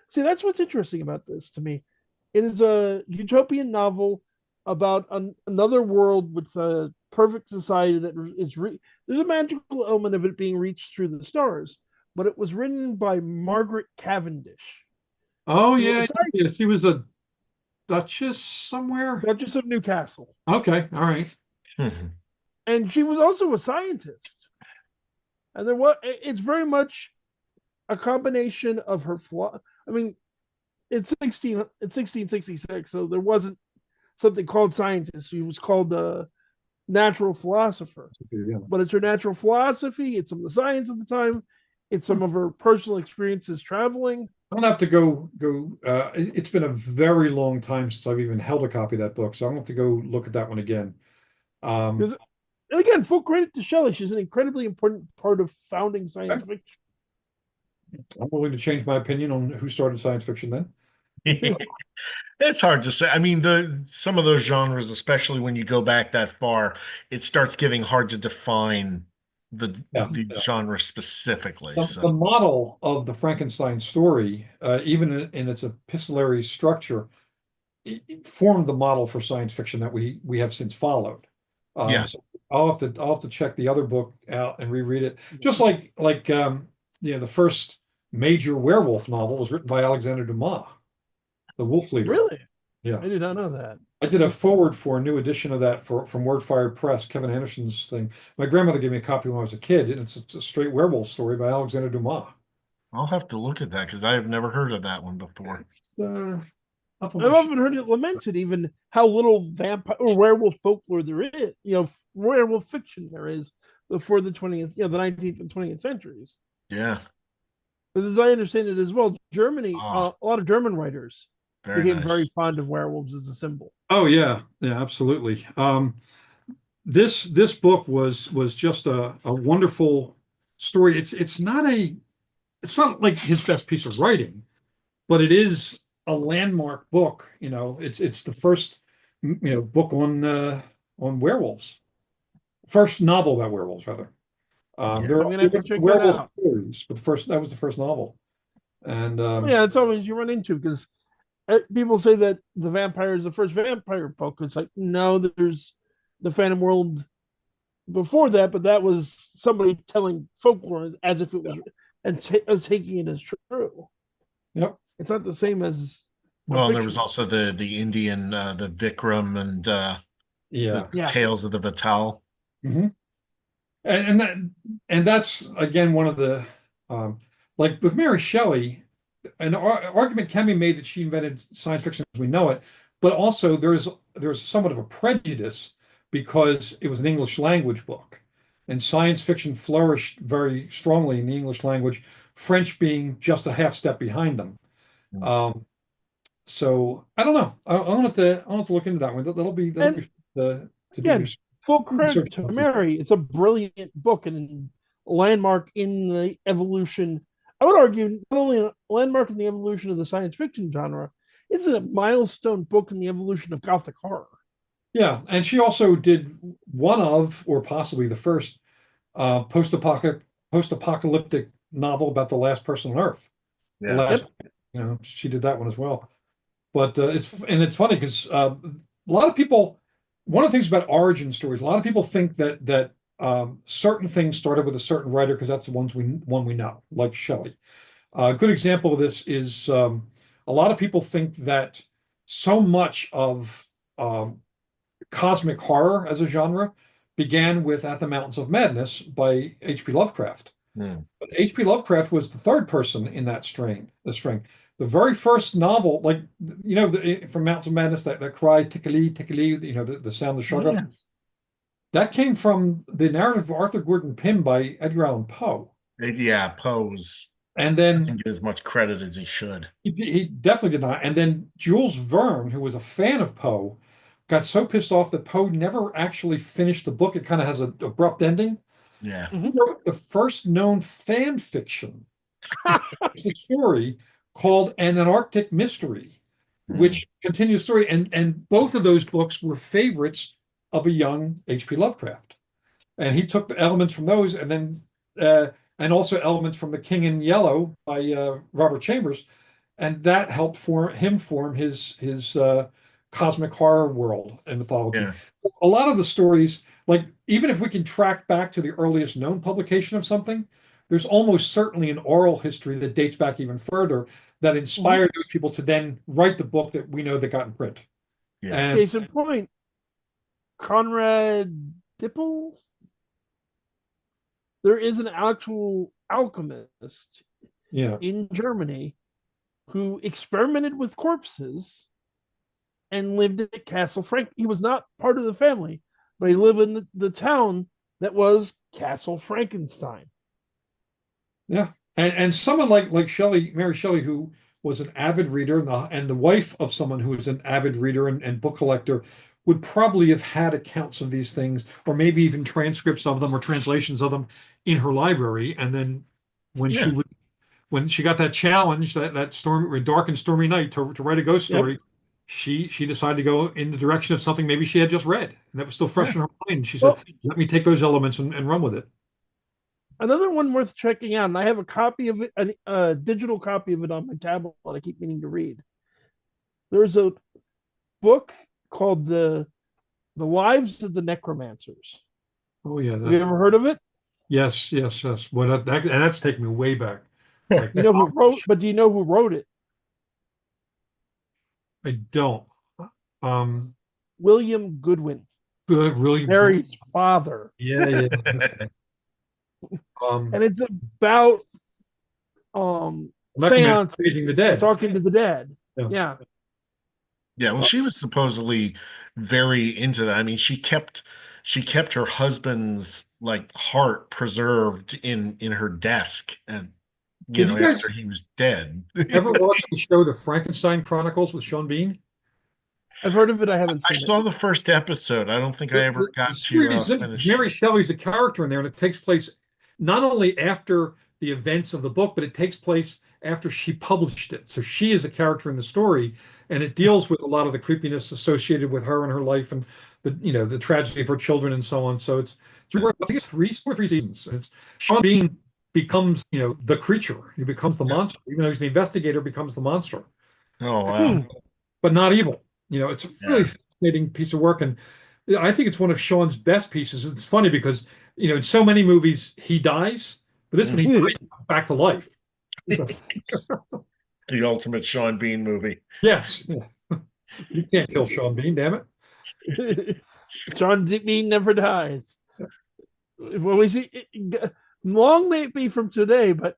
See, that's what's interesting about this to me. It is a utopian novel about another world with a perfect society that there's a magical element of it being reached through the stars, but it was written by Margaret Cavendish, Oh who yeah, aside yeah. She was a duchess somewhere. Duchess of Newcastle, Okay, all right. Mhm. and she was also a scientist. And it's very much a combination of her flaw. I mean, it's 1666, so there wasn't something called scientist. She was called a natural philosopher. Yeah. But it's her natural philosophy, it's some of the science of the time, it's some of her personal experiences traveling. I'm gonna have to go. It's been a very long time since I've even held a copy of that book, so I'm gonna have to go look at that one again. Um, Because and again, full credit to Shelley. She's an incredibly important part of founding science okay. fiction. I'm willing to change my opinion on who started science fiction then. It's hard to say. I mean, the some of those genres, especially when you go back that far, it starts getting hard to define Yeah. the genre specifically. The So model of the Frankenstein story, even in its epistolary structure, it formed the model for science fiction that we have since followed. yeah, So I'll have to check the other book out and reread it. Just like the first major werewolf novel was written by Alexander Dumas, The Wolf Leader. Really? Yeah. I did not know that. I did a forward for a new edition of that from Wordfire Press, Kevin Anderson's thing. My grandmother gave me a copy when I was a kid, and it's a straight werewolf story by Alexander Dumas. I'll have to look at that because I have never heard of that one before. Up on I've my often heard it lamented, even how little vampire or werewolf folklore there is, werewolf fiction there is before the 20th, the 19th and 20th centuries. Yeah. Because as I understand it as well, Germany, Ah, a lot of German writers very became very nice. fond of werewolves as a symbol. Oh yeah, yeah, absolutely. This book was just a wonderful story. It's not like his best piece of writing, but it is a landmark book. It's the first book on werewolves, first novel about werewolves rather. Yeah. There I'm are gonna have to check that werewolf out. stories, but that was the first novel. And Well, yeah, it's always you run into because people say that the vampire is the first vampire book. It's like no, there's the Phantom World before that, but that was somebody telling folklore as if it was and as taking it as true. yep, It's not the same as a Well, and there was fiction. also the Indian, the Vikram and the yeah. Yeah, Tales of the Vital. Hmm. And that's again one of the like with Mary Shelley, an argument can be made that she invented science fiction as we know it, but also there's somewhat of a prejudice because it was an English language book, and science fiction flourished very strongly in the English language, French being just a half step behind them. Mm. Um, so I don't know. I'll have to look into that one. That'll be and to do again, full credit research. to Mary. It's a brilliant book and a landmark in the evolution. I would argue not only a landmark in the evolution of the science fiction genre, it's a milestone book in the evolution of Gothic horror. Yeah, and she also did one of, or possibly the first, post-apocalyptic novel about the last person on Earth. The Yeah. last, Yep. she did that one as well. But it's funny because a lot of people, one of the things about origin stories, a lot of people think that certain things started with a certain writer because that's the one we know, like Shelley. A good example of this is a lot of people think that so much of cosmic horror as a genre began with At the Mountains of Madness by H.P. Lovecraft. Mm. But H.P. Lovecraft was the third person in the string. the very first novel, like from Mountains of Madness, that cry tickly tickly, the sound the shrug off, Yes. that came from the narrative of Arthur Gordon Pym by Edgar Allan Poe. Yeah, Pose And doesn't then get as much credit as he should. he definitely did not. And then Jules Verne, who was a fan of Poe, got so pissed off that Poe never actually finished the book. It kind of has an abrupt ending. Yeah. He wrote the first known fan fiction. It's a story called An Antarctic Mystery, Mm. which continues the story. And both of those books were favorites of a young H.P. Lovecraft. And he took the elements from those and also elements from The King in Yellow by Robert Chambers, and that helped form his cosmic horror world and mythology. Yeah. A lot of the stories, like even if we can track back to the earliest known publication of something, there's almost certainly an oral history that dates back even further that inspired those people to then write the book that we know that got in print. Yeah. And Case in point, Conrad Dippel. There is an actual alchemist yeah, in Germany who experimented with corpses and lived at Castle Frank. He was not part of the family, but he lived in the town that was Castle Frankenstein. yeah. And someone like Shelley, Mary Shelley, who was an avid reader and the wife of someone who was an avid reader and book collector, would probably have had accounts of these things, or maybe even transcripts of them or translations of them in her library. And then when Yeah. when she got that challenge, that dark and stormy night to write a ghost story, Yep. she decided to go in the direction of something maybe she had just read, and that was still fresh Yeah. in her mind. She Well, said, "Let me take those elements and run with it." another one worth checking out, and I have a copy of it, a digital copy of it on my tablet I keep meaning to read. There's a book called the Lives of the Necromancers. Oh yeah, Have you ever heard of it? yes, yes, yes. Well, and that's taken me way back. Like You know who wrote, but do you know who wrote it? I don't. Um, William Goodwin, good, really. Mary's father. Yeah, yeah. And it's about Raising seances the and Dead. talking to the dead. Yeah. Yeah. Yeah, well, she was supposedly very into that. I mean, she kept her husband's like heart preserved in her desk, and Did you guys after he was dead. ever watch the show The Frankenstein Chronicles with Sean Bean? I've heard of it. I haven't I seen saw it. the first episode. I don't think I ever The got to series, finish. Mary Shelley's a character in there, and it takes place not only after the events of the book, but it takes place after she published it. So she is a character in the story, and it deals with a lot of the creepiness associated with her and her life, and the tragedy of her children and so on. So I think it's two or three seasons. It's Sean Bean becomes the creature. He becomes the monster, even though he's the investigator, becomes the monster, Oh wow. but not evil. It's a really Yeah. fascinating piece of work, and I think it's one of Sean's best pieces. It's funny because in so many movies he dies, but this one he dies back to life. So, The ultimate Sean Bean movie. yes, you can't kill Sean Bean, damn it. Sean Bean never dies. When we see, long may it be from today, but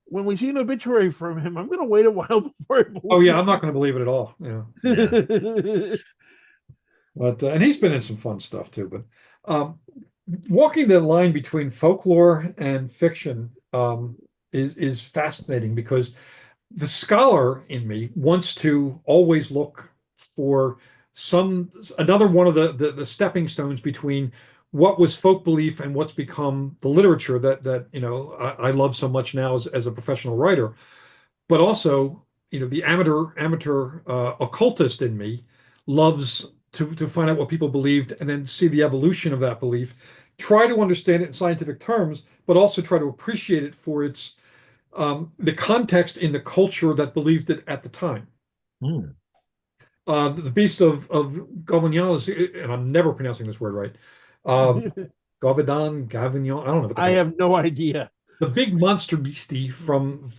when we see an obituary from him, I'm going to wait a while before I believe. Oh yeah, I'm not going to believe it at all. Yeah. But and he's been in some fun stuff too. But walking the line between folklore and fiction is fascinating because the scholar in me wants to always look for another one of the stepping stones between what was folk belief and what's become the literature that I love so much now as a professional writer, but also the amateur occultist in me loves to find out what people believed and then see the evolution of that belief, try to understand it in scientific terms, but also try to appreciate it for its the context in the culture that believed it at the time. Hmm. The Beast of Gavignon is, and I'm never pronouncing this word right. Gavignon. I don't know what I have no idea. the big monster beastie from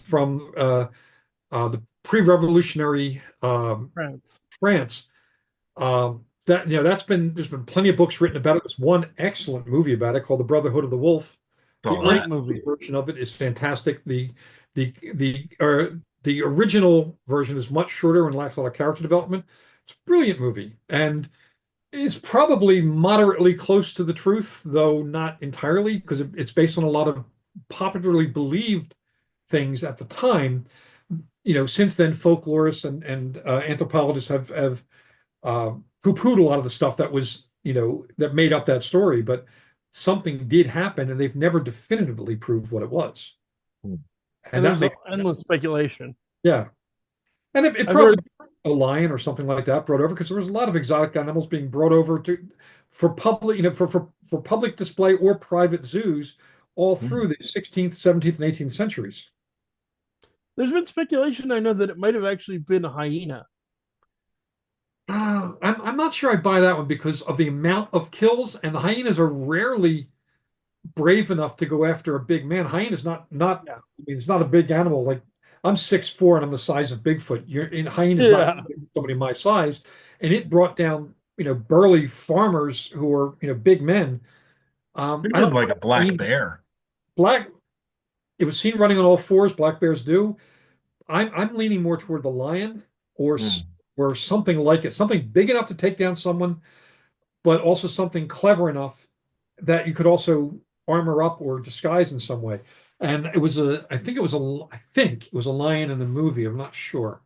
the pre-revolutionary France. France. There's been plenty of books written about it. There's one excellent movie about it called The Brotherhood of the Wolf. The Oh, Great yeah. movie. version of it is fantastic. The The original version is much shorter and lacks a lot of character development. It's a brilliant movie, and it's probably moderately close to the truth, though not entirely, because it's based on a lot of popularly believed things at the time. Since then, folklorists and anthropologists have poo-pooed a lot of the stuff that was, that made up that story, but something did happen, and they've never definitively proved what it was. Hmm. And And that there's makes, endless speculation. yeah. And it I've probably heard, a lion or something like that brought over because there was a lot of exotic animals being brought over for public, for public display or private zoos all through the 16th, 17th, and 18th centuries. there's been speculation, I know, that it might have actually been a hyena. I'm not sure I buy that one because of the amount of kills, and the hyenas are rarely brave enough to go after a big man. Hyena's not. Yeah. I mean, it's not a big animal. Like I'm 6'4" and I'm the size of Bigfoot. Hyena's not Yeah. somebody my size, and it brought down burly farmers who are big men. Think I of don't like a black hyena- bear. black. It was seen running on all fours. Black bears do. I'm leaning more toward the lion or Hmm. or something like it, something big enough to take down someone, but also something clever enough that you could also armor up or disguise in some way. And I think it was a lion in the movie. I'm not sure.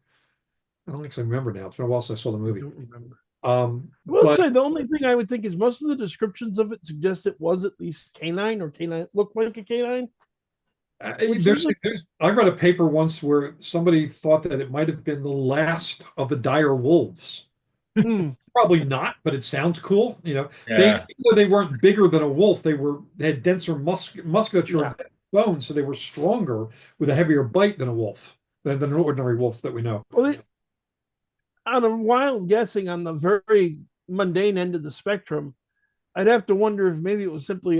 I don't actually remember now. It's been a while since I saw the I movie. don't remember. I will But say the only thing I would think is most of the descriptions of it suggest it was at least canine, or canine looked like a canine. Which I read a paper once where somebody thought that it might have been the last of the dire wolves. Hmm, Probably not, but it sounds cool. Yeah. Even though they weren't bigger than a wolf, they had denser musculature yeah. and bones, so they were stronger with a heavier bite than a wolf, than an ordinary wolf that we know. Well, on a wild guessing on the very mundane end of the spectrum, I'd have to wonder if maybe it was simply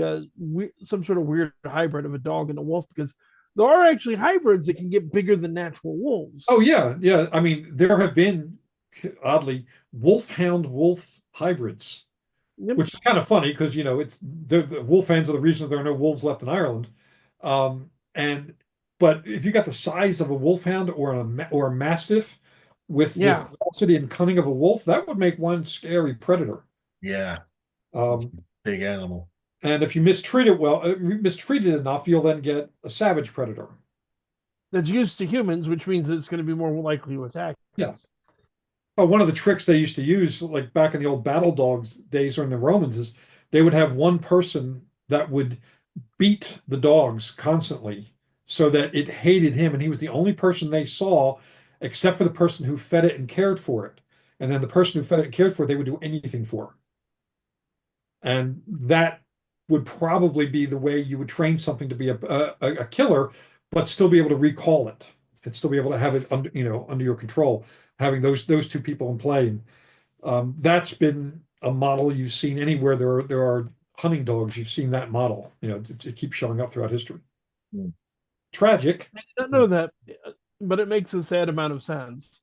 some sort of weird hybrid of a dog and a wolf, because there are actually hybrids that can get bigger than natural wolves. Oh yeah, yeah. I mean, there have been oddly wolfhound wolf hybrids, Yep. which is kind of funny because it's the wolfhounds are the reason there are no wolves left in Ireland. And but if you got the size of a wolfhound or a mastiff with the Yeah. ferocity and cunning of a wolf, that would make one scary predator. Yeah. Um, Big animal. and if you mistreat it mistreat it enough, you'll then get a savage predator. That's used to humans, which means it's going to be more likely to attack Yeah. us. But one of the tricks they used to use, like back in the old battle dogs days or in the Romans, is they would have one person that would beat the dogs constantly so that it hated him, and he was the only person they saw, except for the person who fed it and cared for it. And then the person who fed it and cared for it, they would do anything for. And that would probably be the way you would train something to be a killer, but still be able to recall it and still be able to have it under your control, having those two people in play. That's been a model you've seen anywhere there are hunting dogs. You've seen that model. It keeps showing up throughout history. Hmm. Tragic. I don't know that, but it makes a sad amount of sense.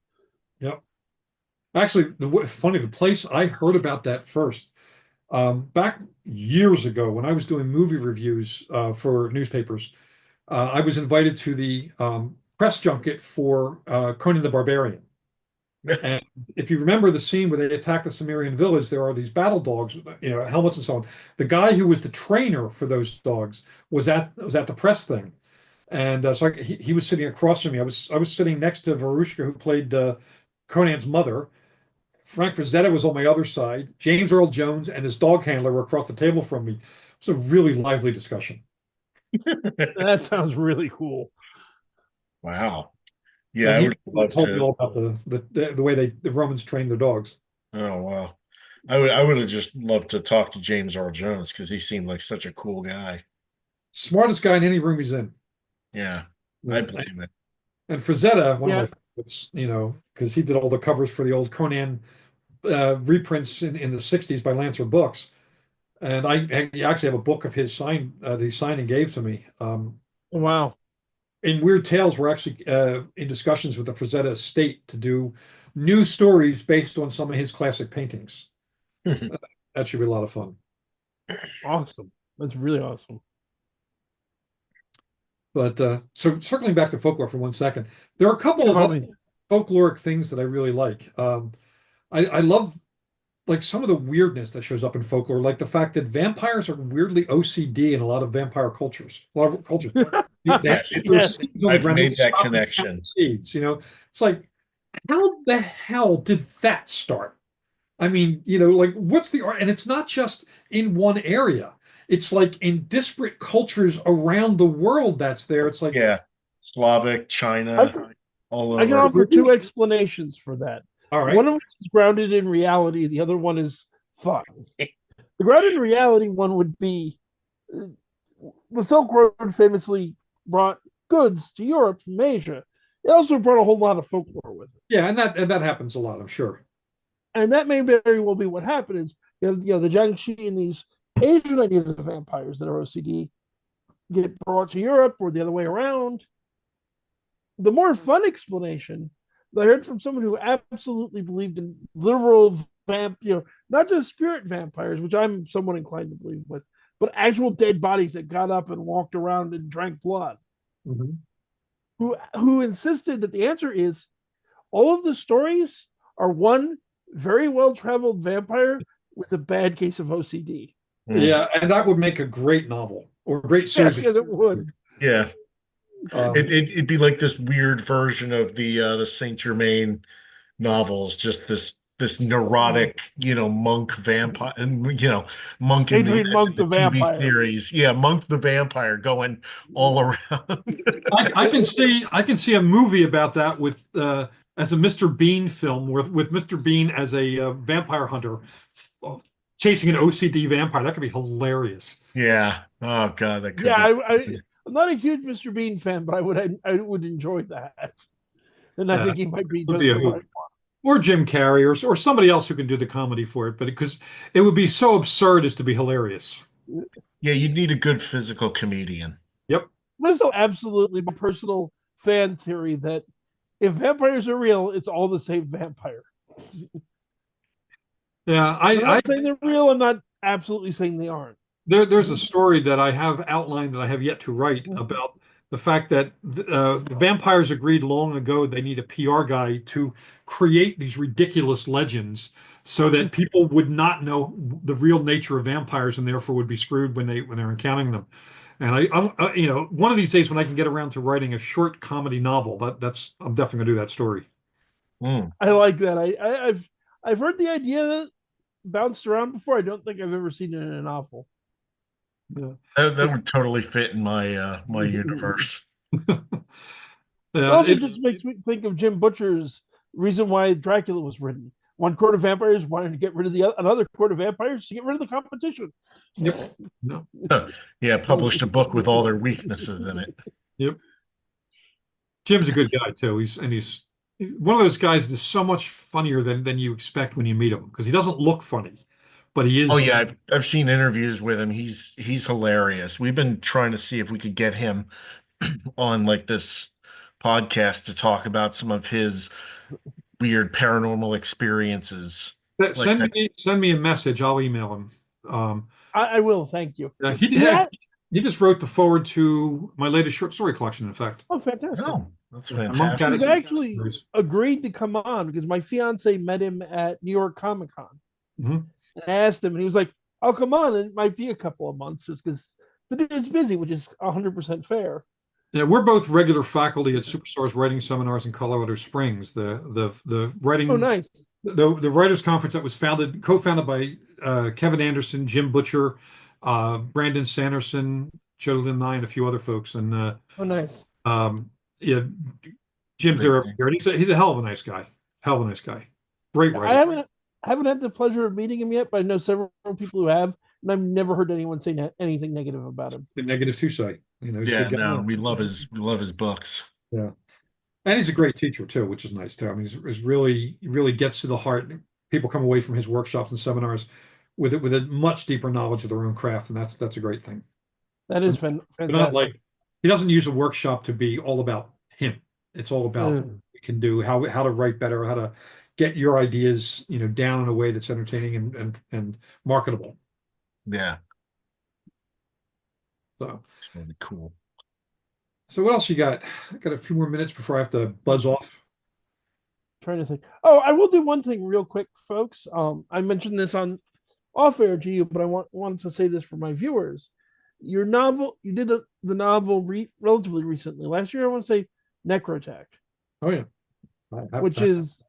Yep. Actually, funny, the place I heard about that first, back years ago when I was doing movie reviews for newspapers, I was invited to the press junket for Conan the Barbarian. And if you remember the scene where they attack the Sumerian village, there are these battle dogs, helmets and so on. The guy who was the trainer for those dogs was at the press thing, and so he was sitting across from me. I was sitting next to Verushka, who played Conan's mother. Frank Frazetta was on my other side. James Earl Jones and his dog handler were across the table from me. It was a really lively discussion. That sounds really cool. Wow. Yeah, And I he would love told me to. all about the way the Romans trained their dogs. Oh wow. I would have just loved to talk to James Earl Jones because he seemed like such a cool guy. Smartest guy in any room he's in. Yeah, I And, believe it. and Frazetta, one of Yeah. my favorites, because he did all the covers for the old Conan reprints in the 60s by Lancer Books. And I actually have a book of his that he signed and gave to me. Wow. In Weird Tales, we're actually in discussions with the Frazetta estate to do new stories based on some of his classic paintings. That should be a lot of fun. Awesome. That's really awesome. But so circling back to folklore for 1 second, there are a couple Yeah, of by all other means. folkloric things that I really like. I love like some of the weirdness that shows up in folklore, like the fact that vampires are weirdly OCD in a lot of vampire cultures. A lot of cultures. Yes, If there's Yes. seeds on the I've ground, they made that stop and count the connection. seeds. It's like, how the hell did that start? I mean, like what's the art? And it's not just in one area. It's like in disparate cultures around the world that's there. It's like, Yeah, Slavic, I China, can, all I can over. offer two explanations for that. all right. One of which is grounded in reality, the other one is fun. The grounded in reality one would be uh, the Silk Road famously brought goods to Europe from Asia. It also brought a whole lot of folklore with it. Yeah, and that happens a lot, I'm sure. And that may very well be what happened is, the Jiangxi and these Asian ideas of vampires that are OCD get brought to Europe or the other way around. The more fun explanation that I heard from someone who absolutely believed in literal not just spirit vampires, which I'm somewhat inclined to believe with, but actual dead bodies that got up and walked around and drank blood. Mhm. Who insisted that the answer is all of the stories are one very well traveled vampire with a bad case of OCD. Mm. Yeah, and that would make a great novel or a great Yes, series of yes, it would. Yeah, um, it'd be like this weird version of the Saint Germain novels, just this neurotic, monk vampire, and monk in the Adrian as in Monk, the the TV vampire. series. Yeah, Monk the vampire going all around. I can see a movie about that with as a Mr. Bean film with Mr. Bean as a vampire hunter uh, chasing an OCD vampire. That could be hilarious. Yeah. Oh God, that could Yeah, be. I'm not a huge Mr. Bean fan, but I would enjoy that, and I Uh, think he might be would be just a the right hoot. Or Jim Carrey or somebody else who can do the comedy for it, but because it would be so absurd as to be hilarious. one. Yeah, you'd need a good physical comedian. Yep. But it's still absolutely my personal fan theory that if vampires are real, it's all the same vampire. Yeah, I'm not saying they're real. I'm not absolutely saying they aren't. there's a story that I have outlined that I have yet to write about the fact that the vampires agreed long ago they need a PR guy to create these ridiculous legends so that people would not know the real nature of vampires and therefore would be screwed when they're encountering them. And one of these days when I can get around to writing a short comedy novel, that's I'm definitely gonna do that story. Mm. I like that. I've heard the idea bounced around before. I don't think I've ever seen it in a novel. Yeah. That would totally fit in my It universe. Yeah, also just makes me think of Jim Butcher's reason why Dracula was written. One court of vampires wanted to get rid of another court of vampires to get rid of the competition. yep. No. Yeah, published a book with all their weaknesses in it. Yep. Jim's a good guy too. He's one of those guys that's so much funnier than you expect when you meet him because he doesn't look funny, but he Oh is. yeah, I've seen interviews with him. He's hilarious. We've been trying to see if we could get him on like this podcast to talk about some of his weird paranormal experiences. Like Send me a message. I'll email him. I will. Thank you. He Yeah. he just wrote the forward to my latest short story collection. In fact, Oh, fantastic. oh, that's Monk fantastic. He's Addison. actually agreed to come on because my fiance met him at New York Comic Con. Mhm. And I asked him, and he was like, "I'll come on." And it might be a couple of months just because the dude's busy, which is 100% fair. Yeah, we're both regular faculty at Superstars writing seminars in Colorado Springs. The Oh, writing nice. the writers conference that was co-founded by Kevin Anderson, Jim Butcher, Brandon Sanderson, Jonathan Nye, and a few other folks. And Oh, nice. yeah, Jim's there every year, and he's a hell of a nice guy. Hell of a nice guy. Great I writer. haven't had the pleasure of meeting him yet, but I know several people who have, and I've never heard anyone say anything negative about him. The negative two say. He's a Yeah, good guy. no, we love his books. Yeah. And he's a great teacher too, which is nice too. I mean, he really gets to the heart. People come away from his workshops and seminars with a much deeper knowledge of their own craft, and that's a great thing. That is But not fantastic. like he doesn't use a workshop to be all about him. It's all about what we can do, how to write better, how to get your ideas, down in a way that's entertaining and marketable. Yeah, So it's really cool. So what else you got? I got a few more minutes before I have to buzz off. Trying to think. Oh, I will do one thing real quick, folks. I mentioned this on off air to you, but I wanted to say this for my viewers. Your novel, you did the novel relatively recently. Last year, I want to say Necrotech, Oh yeah, I have which time. is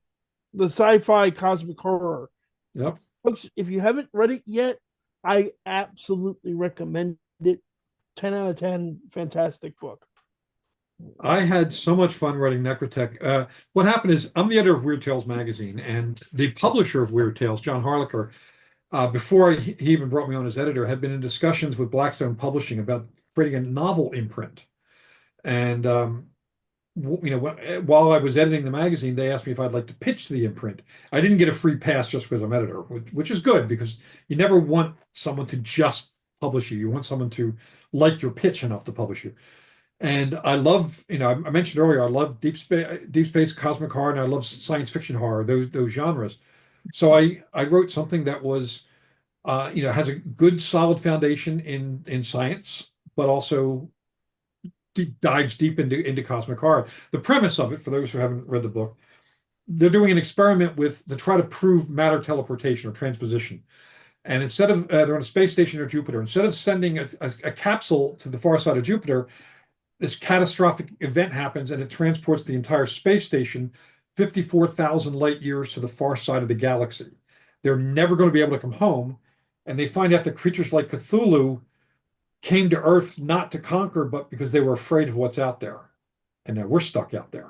the sci-fi cosmic horror. Yep. Folks, if you haven't read it yet, I absolutely recommend it. 10 out of 10, fantastic book. I had so much fun writing Necrotech. What happened is I'm the editor of Weird Tales magazine, and the publisher of Weird Tales, John Harlicker, before he even brought me on as editor, had been in discussions with Blackstone Publishing about creating a novel imprint. And while I was editing the magazine, they asked me if I'd like to pitch the imprint. I didn't get a free pass just because I'm editor, which is good because you never want someone to just publish you. You want someone to like your pitch enough to publish you. And I love, I mentioned earlier, I love deep space, cosmic horror, and I love science fiction horror, those genres. So I wrote something that was, has a good solid foundation in science, but also dives deep into cosmic horror. The premise of it, for those who haven't read the book, they're doing an experiment to try to prove matter teleportation or transposition. And instead of they're on a space station near Jupiter, instead of sending a capsule to the far side of Jupiter, this catastrophic event happens and it transports the entire space station 54,000 light years to the far side of the galaxy. They're never going to be able to come home. And they find out that creatures like Cthulhu came to Earth not to conquer, but because they were afraid of what's out there. And now we're stuck out there.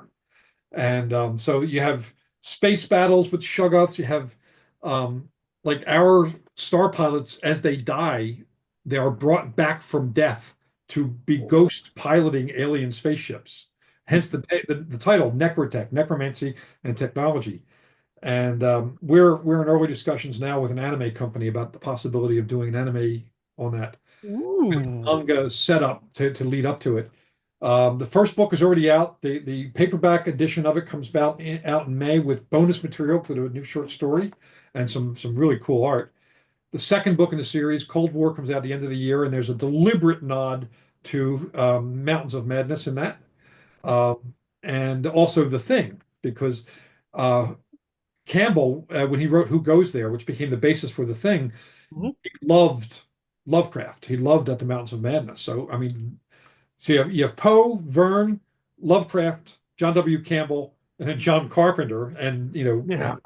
And so you have space battles with Shoggoths. You have like our star pilots, as they die, they are brought back from death to be ghost piloting alien spaceships. Hence the title Necrotech, necromancy and technology. And we're in early discussions now with an anime company about the possibility of doing an anime on that Ooh. manga setup to lead up to it. The first book is already out. The paperback edition of it comes out in May with bonus material for a new short story and some really cool art. The second book in the series, Cold War, comes out at the end of the year, and there's a deliberate nod to Mountains of Madness in that, and also The Thing, because uh, Campbell, when he wrote Who Goes There, which became the basis for The Thing, Mhm. he loved Lovecraft. He loved At the Mountains of Madness. So, I mean, so you have Poe, Verne, Lovecraft, John W. Campbell, and then John Carpenter, and Yeah.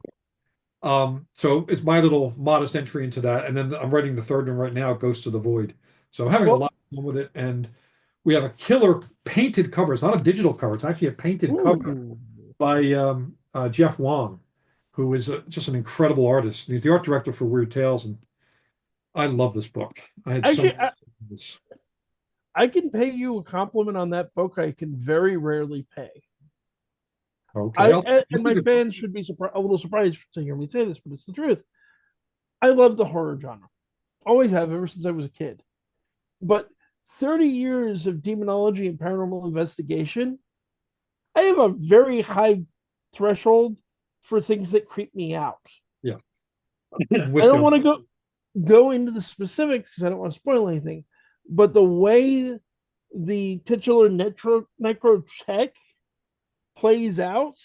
so it's my little modest entry into that. And then I'm writing the third one right now, Ghosts of the Void. So I'm having a Well, lot of fun with it. And we have a killer painted cover. It's not a digital cover, it's actually a painted cover ooh. by Jeff Wong, who is just an incredible artist. He's the art director for Weird Tales. And I love this book. I had so Actually, much fun with this. I can pay you a compliment on that book. I can very rarely pay. Okay. And my fans should be a little surprised to hear me say this, but it's the truth. I love the horror genre. Always have ever since I was a kid. But 30 years of demonology and paranormal investigation, I have a very high threshold for things that creep me out. Yeah. I With don't you. want to go into the specifics because I don't want to spoil anything. But the way the titular necro check plays out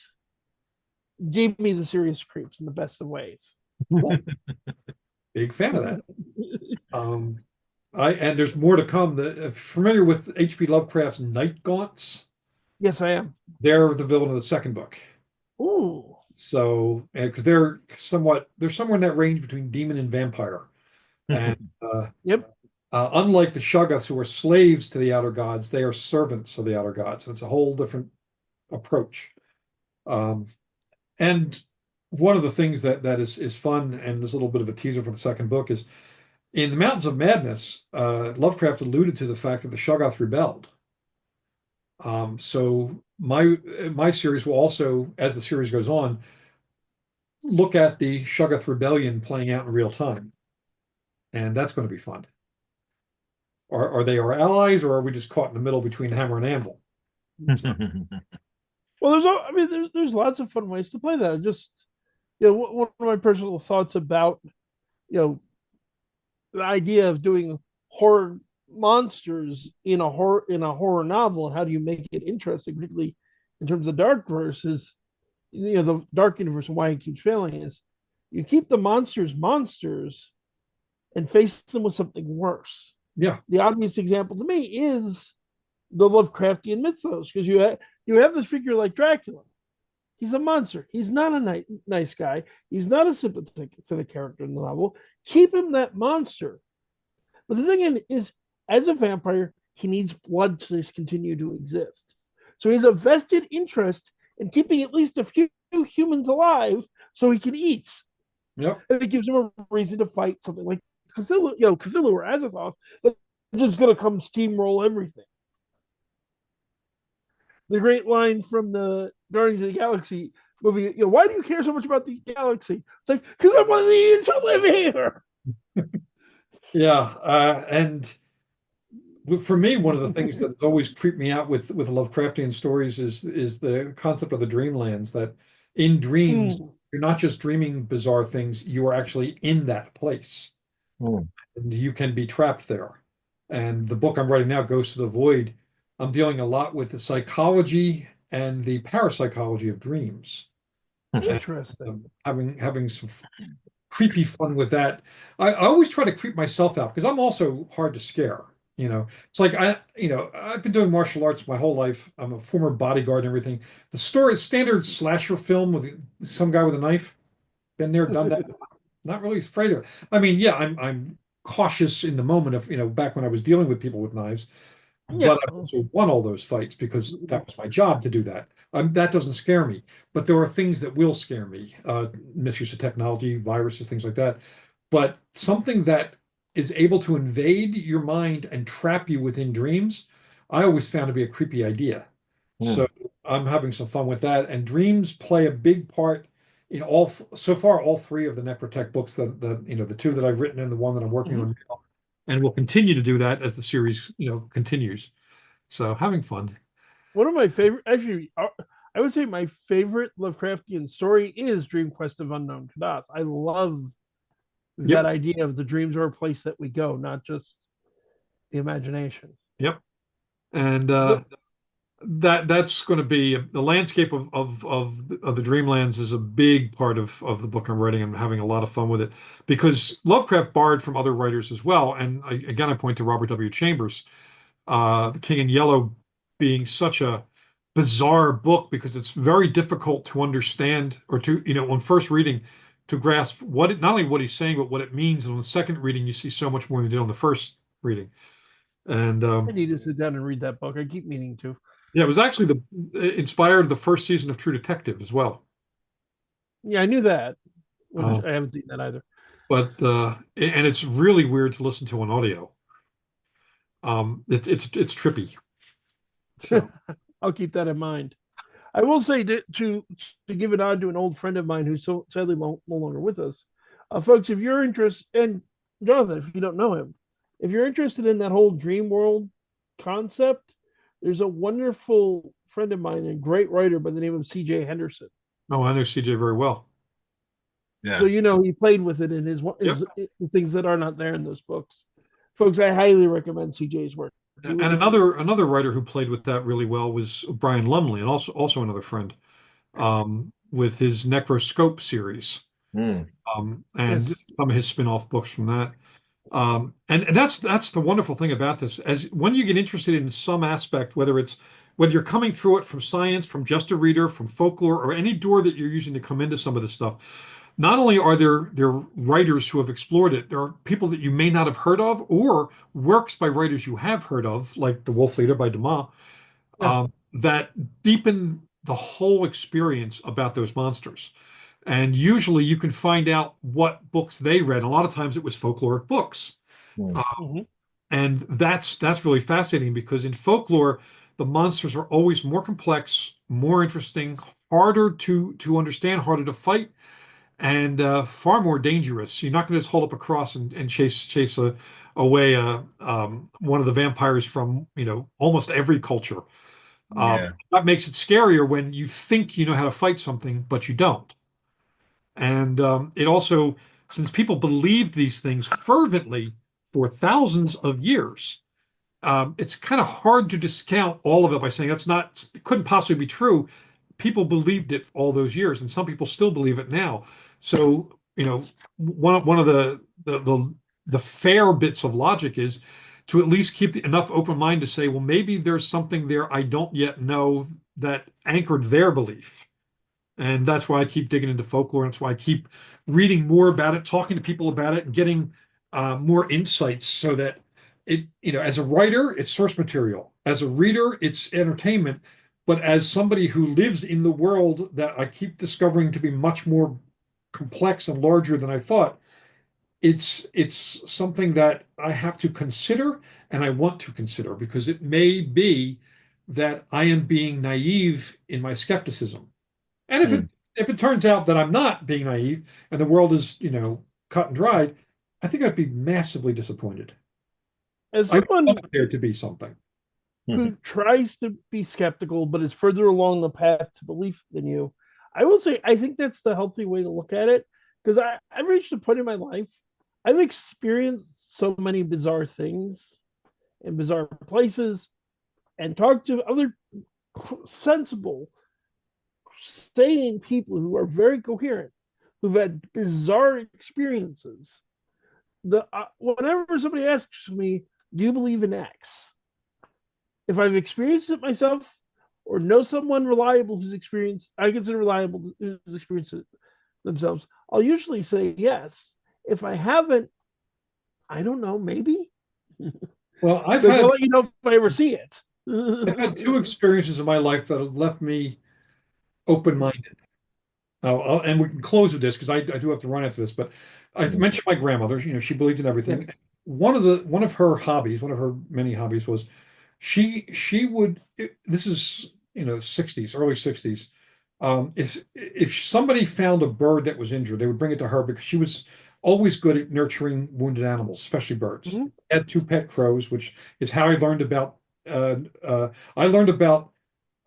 gave me the serious creeps in the best of ways. Big fan of that. Um, and there's more to come. Familiar with H.P. Lovecraft's Night Gaunts? Yes, I am. They're the villain of the second book. Ooh. So, because they're somewhere in that range between demon and vampire. And Yep. unlike the Shoggoths, who are slaves to the outer gods, they are servants of the outer gods. So it's a whole different approach. Um, and one of the things that is fun, and there's a little bit of a teaser for the second book, is in the Mountains of Madness, Lovecraft alluded to the fact that the Shoggoth rebelled. So my series will also, as the series goes on, look at the Shoggoth rebellion playing out in real time, and that's going to be fun. Are they our allies, or are we just caught in the middle between hammer and anvil? Well, there's lots of fun ways to play that. Just one of my personal thoughts about the idea of doing horror monsters in a horror novel, and how do you make it interesting, particularly in terms of dark versus the dark universe, and why it keeps failing is you keep the monsters monsters and face them with something worse. Yeah. The obvious example to me is the Lovecraftian mythos, because you have this figure like Dracula. He's a monster. He's not a nice guy. He's not a sympathetic character in the novel. Keep him that monster. But the thing is, as a vampire, he needs blood to continue to exist. So he has a vested interest in keeping at least a few humans alive so he can eat. Yep. And it gives him a reason to fight something like Cthulhu, Cthulhu or Azathoth, that's just going to come steamroll everything. The great line from the Guardians of the Galaxy movie, why do you care so much about the galaxy? It's like, because I'm one of the aliens who live here. Yeah. And for me, one of the things that always creeped me out with Lovecraftian stories is the concept of the dreamlands, that in dreams, you're not just dreaming bizarre things, you are actually in that place. And you can be trapped there. And the book I'm writing now, Ghost of the Void, I'm dealing a lot with the psychology and the parapsychology of dreams. Interesting. Having some creepy fun with that. I always try to creep myself out because I'm also hard to scare. It's like I've been doing martial arts my whole life. I'm a former bodyguard and everything. The story, standard slasher film with some guy with a knife, been there, done that. Not really afraid of it. I mean, yeah, I'm cautious in the moment of, back when I was dealing with people with knives, Yeah. but I also won all those fights because that was my job to do that. That doesn't scare me, but there are things that will scare me. Misuse of technology, viruses, things like that. But something that is able to invade your mind and trap you within dreams, I always found to be a creepy idea. So I'm having some fun with that. And dreams play a big part in so far, all three of the Necrotech books, the two that I've written and the one that I'm working on now, and will continue to do that as the series, continues. So having fun. One of my favorite, actually, I would say my favorite Lovecraftian story is Dream Quest of Unknown Kadath. I love that idea of the dreams are a place that we go, not just the imagination. Yep. And that's going to be the landscape of the Dreamlands is a big part of the book I'm writing. I'm having a lot of fun with it because Lovecraft borrowed from other writers as well. And again, I point to Robert W. Chambers, The King in Yellow being such a bizarre book because it's very difficult to understand or to, on first reading, to grasp not only what he's saying, but what it means. And on the second reading, you see so much more than you did on the first reading. And I need to sit down and read that book. I keep meaning to. Yeah, it was actually inspired the first season of True Detective as well. Yeah, I knew that. I haven't seen that either. But and it's really weird to listen to on audio. It's trippy. So I'll keep that in mind. I will say to give a nod to an old friend of mine who's so sadly no longer with us, folks. If you're interested, and Jonathan, if you don't know him, if you're interested in that whole dream world concept, there's a wonderful friend of mine and great writer by the name of C.J. Henderson. Oh, I know CJ very well. Yeah. So he played with it in his the things that are not there in those books. Folks, I highly recommend CJ's work. And another writer who played with that really well was Brian Lumley, and also another friend, with his Necroscope series, and some of his spin-off books from that. And that's the wonderful thing about this. As when you get interested in some aspect, whether you're coming through it from science, from just a reader, from folklore, or any door that you're using to come into some of this stuff, not only are there writers who have explored it, there are people that you may not have heard of, or works by writers you have heard of, like The Wolf Leader by Dumas, that deepen the whole experience about those monsters. And usually you can find out what books they read. A lot of times it was folkloric books. And that's really fascinating because in folklore, the monsters are always more complex, more interesting, harder to understand, harder to fight, and far more dangerous. You're not going to just hold up a cross and chase away one of the vampires from almost every culture. That makes it scarier when you think you know how to fight something, but you don't. And it also, since people believed these things fervently for thousands of years, it's kind of hard to discount all of it by saying it couldn't possibly be true. People believed it all those years, and some people still believe it now. So, one of the fair bits of logic is to at least keep enough open mind to say, well, maybe there's something there I don't yet know that anchored their belief. And that's why I keep digging into folklore. And that's why I keep reading more about it, talking to people about it, and getting more insights so that as a writer, it's source material. As a reader, it's entertainment. But as somebody who lives in the world that I keep discovering to be much more complex and larger than I thought, it's something that I have to consider and I want to consider because it may be that I am being naive in my skepticism. And Hmm. if it turns out that I'm not being naive and the world is, cut and dried, I think I'd be massively disappointed. As I someone want there to be something. who tries to be skeptical but is further along the path to belief than you, I will say I think that's the healthy way to look at it because I've reached a point in my life. I've experienced so many bizarre things in bizarre places and talked to other sensible, sane people who are very coherent, who've had bizarre experiences. Whenever somebody asks me, "Do you believe in X?" If I've experienced it myself or know someone reliable who's experienced, I consider reliable who's experienced it themselves, I'll usually say yes. If I haven't, I don't know, maybe. Well, Like I'll let you know if I ever see it. I've had two experiences in my life that have left me open-minded. And we can close with this because I do have to run into this, but I mentioned my grandmother, she believed in everything. Yes. One of her hobbies, one of her many hobbies was she would this is 60s, early 60s. If somebody found a bird that was injured, they would bring it to her because she was always good at nurturing wounded animals, especially birds. Mhm. I had two pet crows, which is how uh, I learned about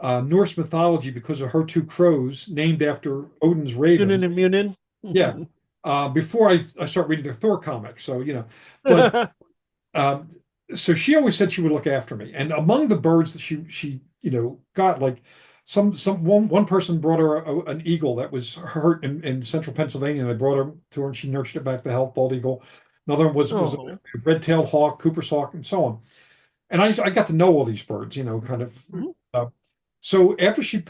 Norse mythology because of her two crows named after Odin's ravens. Munin and Munin. Yeah. Before I start reading the Thor comics. So, but um, so she always said she would look after me. And among the birds that she got like one person brought her an eagle that was hurt in central Pennsylvania, and I brought her to her and she nurtured it back to health, bald eagle. Another one was a Oh. red-tailed hawk, Cooper's hawk, and so on. And I got to know all these birds, kind of. Mhm. Uh, so after she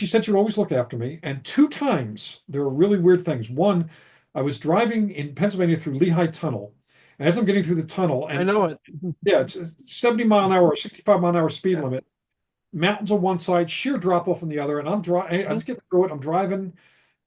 said she would always look after me. And two times there were really weird things. One, I was driving in Pennsylvania through Lehigh Tunnel, and as I'm getting through the tunnel, I and know it. yeah, it's a 70 mile an hour, 65 mile an hour speed limit, mountains on one side, sheer drop off on the other, and I'm driving. I Mhm. just get through it. I'm driving,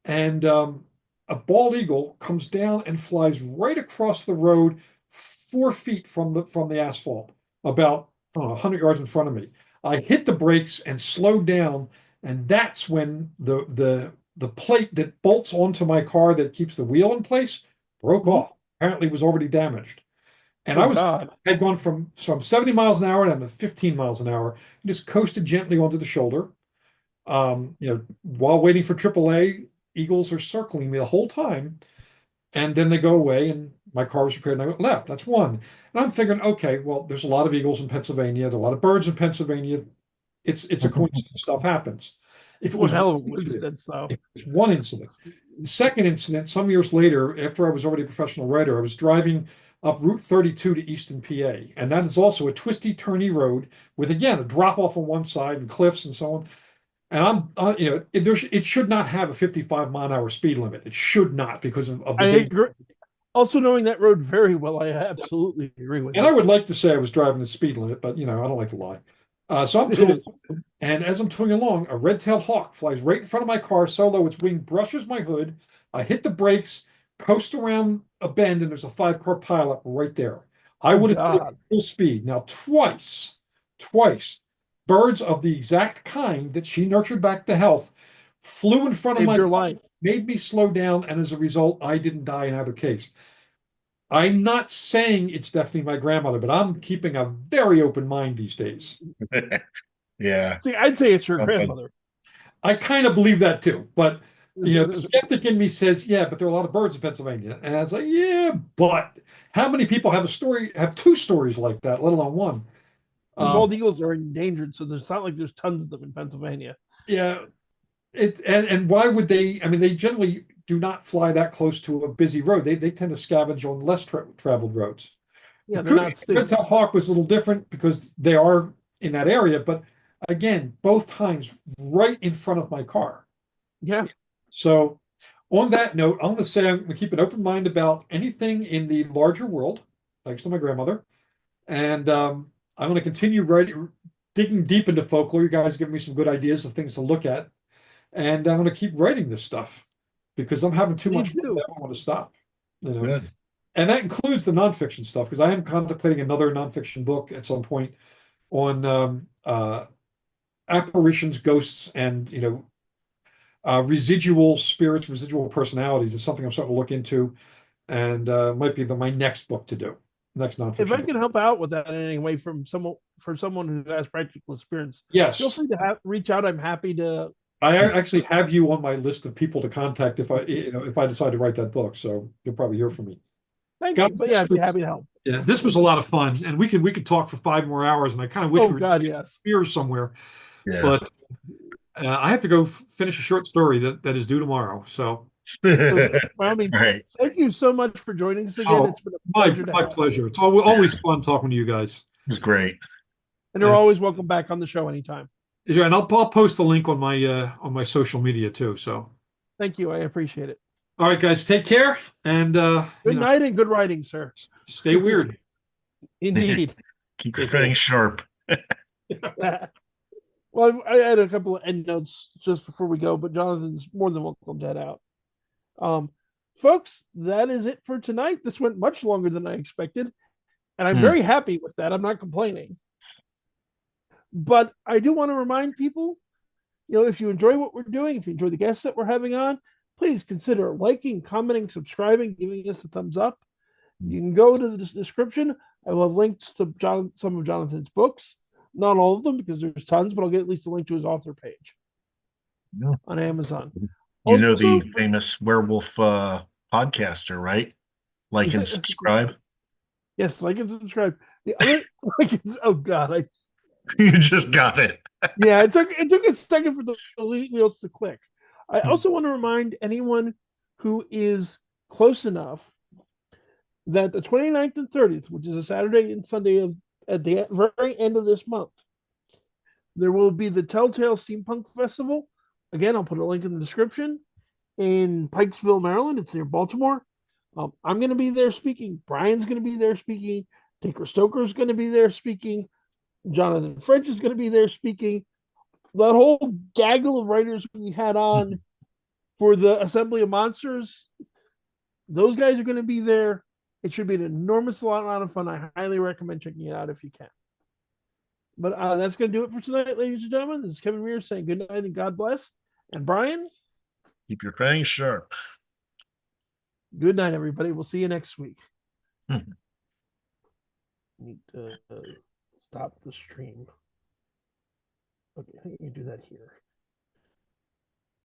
and a bald eagle comes down and flies right across the road, 4 feet from the asphalt, about I don't know, 100 yards in front of me. I hit the brakes and slowed down, and that's when the plate that bolts onto my car that keeps the wheel in place broke Mhm. off. Apparently, it was already damaged, and Oh God. had gone from 70 miles an hour down to 15 miles an hour. I just coasted gently onto the shoulder. While waiting for AAA, eagles are circling me the whole time, and then they go away, and my car was repaired, and I went left. That's one. And I'm figuring, okay, well, there's a lot of eagles in Pennsylvania, there's a lot of birds in Pennsylvania. It's a coincidence. Stuff happens. If it One was hell of a one incident, coincidence, though. if it was one incident. The second incident, some years later, after I was already a professional writer, I was driving up Route 32 to Easton, PA, and that is also a twisty, turny road with again a drop off on one side and cliffs and so on. And it should not have a 55-mile-an-hour speed limit. It should not because of I the danger. agree. Also, knowing that road very well, I absolutely agree with And I you. would like to say I was driving the speed limit, but I don't like to lie. So I'm towing, and as I'm towing along, a red-tailed hawk flies right in front of my car so low its wing brushes my hood. I hit the brakes, coast around a bend, and there's a 5-car pileup right there. I Oh would have taken God. full speed. Now, twice, birds of the exact kind that she nurtured back to health flew in front of Saved my your car, life. made me slow down, and as a result, I didn't die in either case. I'm not saying it's definitely my grandmother, but I'm keeping a very open mind these days. Yeah. See, I'd say it's your Something. grandmother. I kind of believe that too, but the skeptic in me says, yeah, but there are a lot of birds in Pennsylvania. And I was like, yeah, but how many people have two stories like that, let alone one? The bald eagles are endangered, so there's not like there's tons of them in Pennsylvania. Yeah, and why would they? I mean, they generally do not fly that close to a busy road. They tend to scavenge on less traveled roads. Yeah, The they're not stupid. red-tailed hawk was a little different because they are in that area, but again, both times right in front of my car. Yeah. So, on that note, I'm going to say I'm going to keep an open mind about anything in the larger world, thanks to my grandmother, and I'm going to continue digging deep into folklore. You guys give me some good ideas of things to look at, and I'm going to keep writing this stuff because I'm having too much fun. I don't want to stop. Good. And that includes the nonfiction stuff because I am contemplating another nonfiction book at some point on apparitions, ghosts, and residual spirits, residual personalities is something I'm starting to look into, and might be my next book to do. Next nonfiction. If I can help out with that in any way from someone who has practical experience, yes, feel free to reach out. I'm happy to. I actually have you on my list of people to contact if I decide to write that book. So you'll probably hear from me. Thank you. But yeah, I'd be happy to help. Yeah, this was a lot of fun, and we could talk for 5 more hours, and I kind of wish Oh we were God, yes. here somewhere. Yeah. But I have to go finish a short story that is due tomorrow. So, I mean, right. Thank you so much for joining us again. It's been a pleasure. My pleasure. It's always fun talking to you guys. It was great. And you're always welcome back on the show anytime. Yeah, and I'll post the link on my social media too. So, thank you. I appreciate it. All right, guys, take care and good night and good writing, sir. Stay weird. Indeed. Keep your things sharp. Well, I had a couple of end notes just before we go, but Jonathan's more than welcome to head out. Folks, that is it for tonight. This went much longer than I expected, and I'm very happy with that. I'm not complaining. But I do want to remind people, if you enjoy what we're doing, if you enjoy the guests that we're having on, please consider liking, commenting, subscribing, giving us a thumbs up. You can go to the description. I will have links to some of Jonathan's books. Not all of them because there's tons, but I'll get at least a link to his author page on Amazon. The famous werewolf podcaster, right? Like and subscribe. Yes, like and subscribe. The other, oh God, you just got it. Yeah, it took a second for the wheels to click. I also want to remind anyone who is close enough that the 29th and 30th, which is a Saturday and Sunday at the very end of this month, there will be the Telltale Steampunk Festival. Again, I'll put a link in the description in Pikesville, Maryland. It's near Baltimore. I'm going to be there speaking. Brian's going to be there speaking. Tinker Stoker's going to be there speaking. Jonathan French is going to be there speaking. That whole gaggle of writers we had on for the Assembly of Monsters, those guys are going to be there. It should be an enormous lot of fun. I highly recommend checking it out if you can. But that's going to do it for tonight, ladies and gentlemen. This is Kevin Mears saying good night and God bless. And Brian? Keep your fangs sharp. Good night, everybody. We'll see you next week. Need to stop the stream. Okay, I think you can do that here.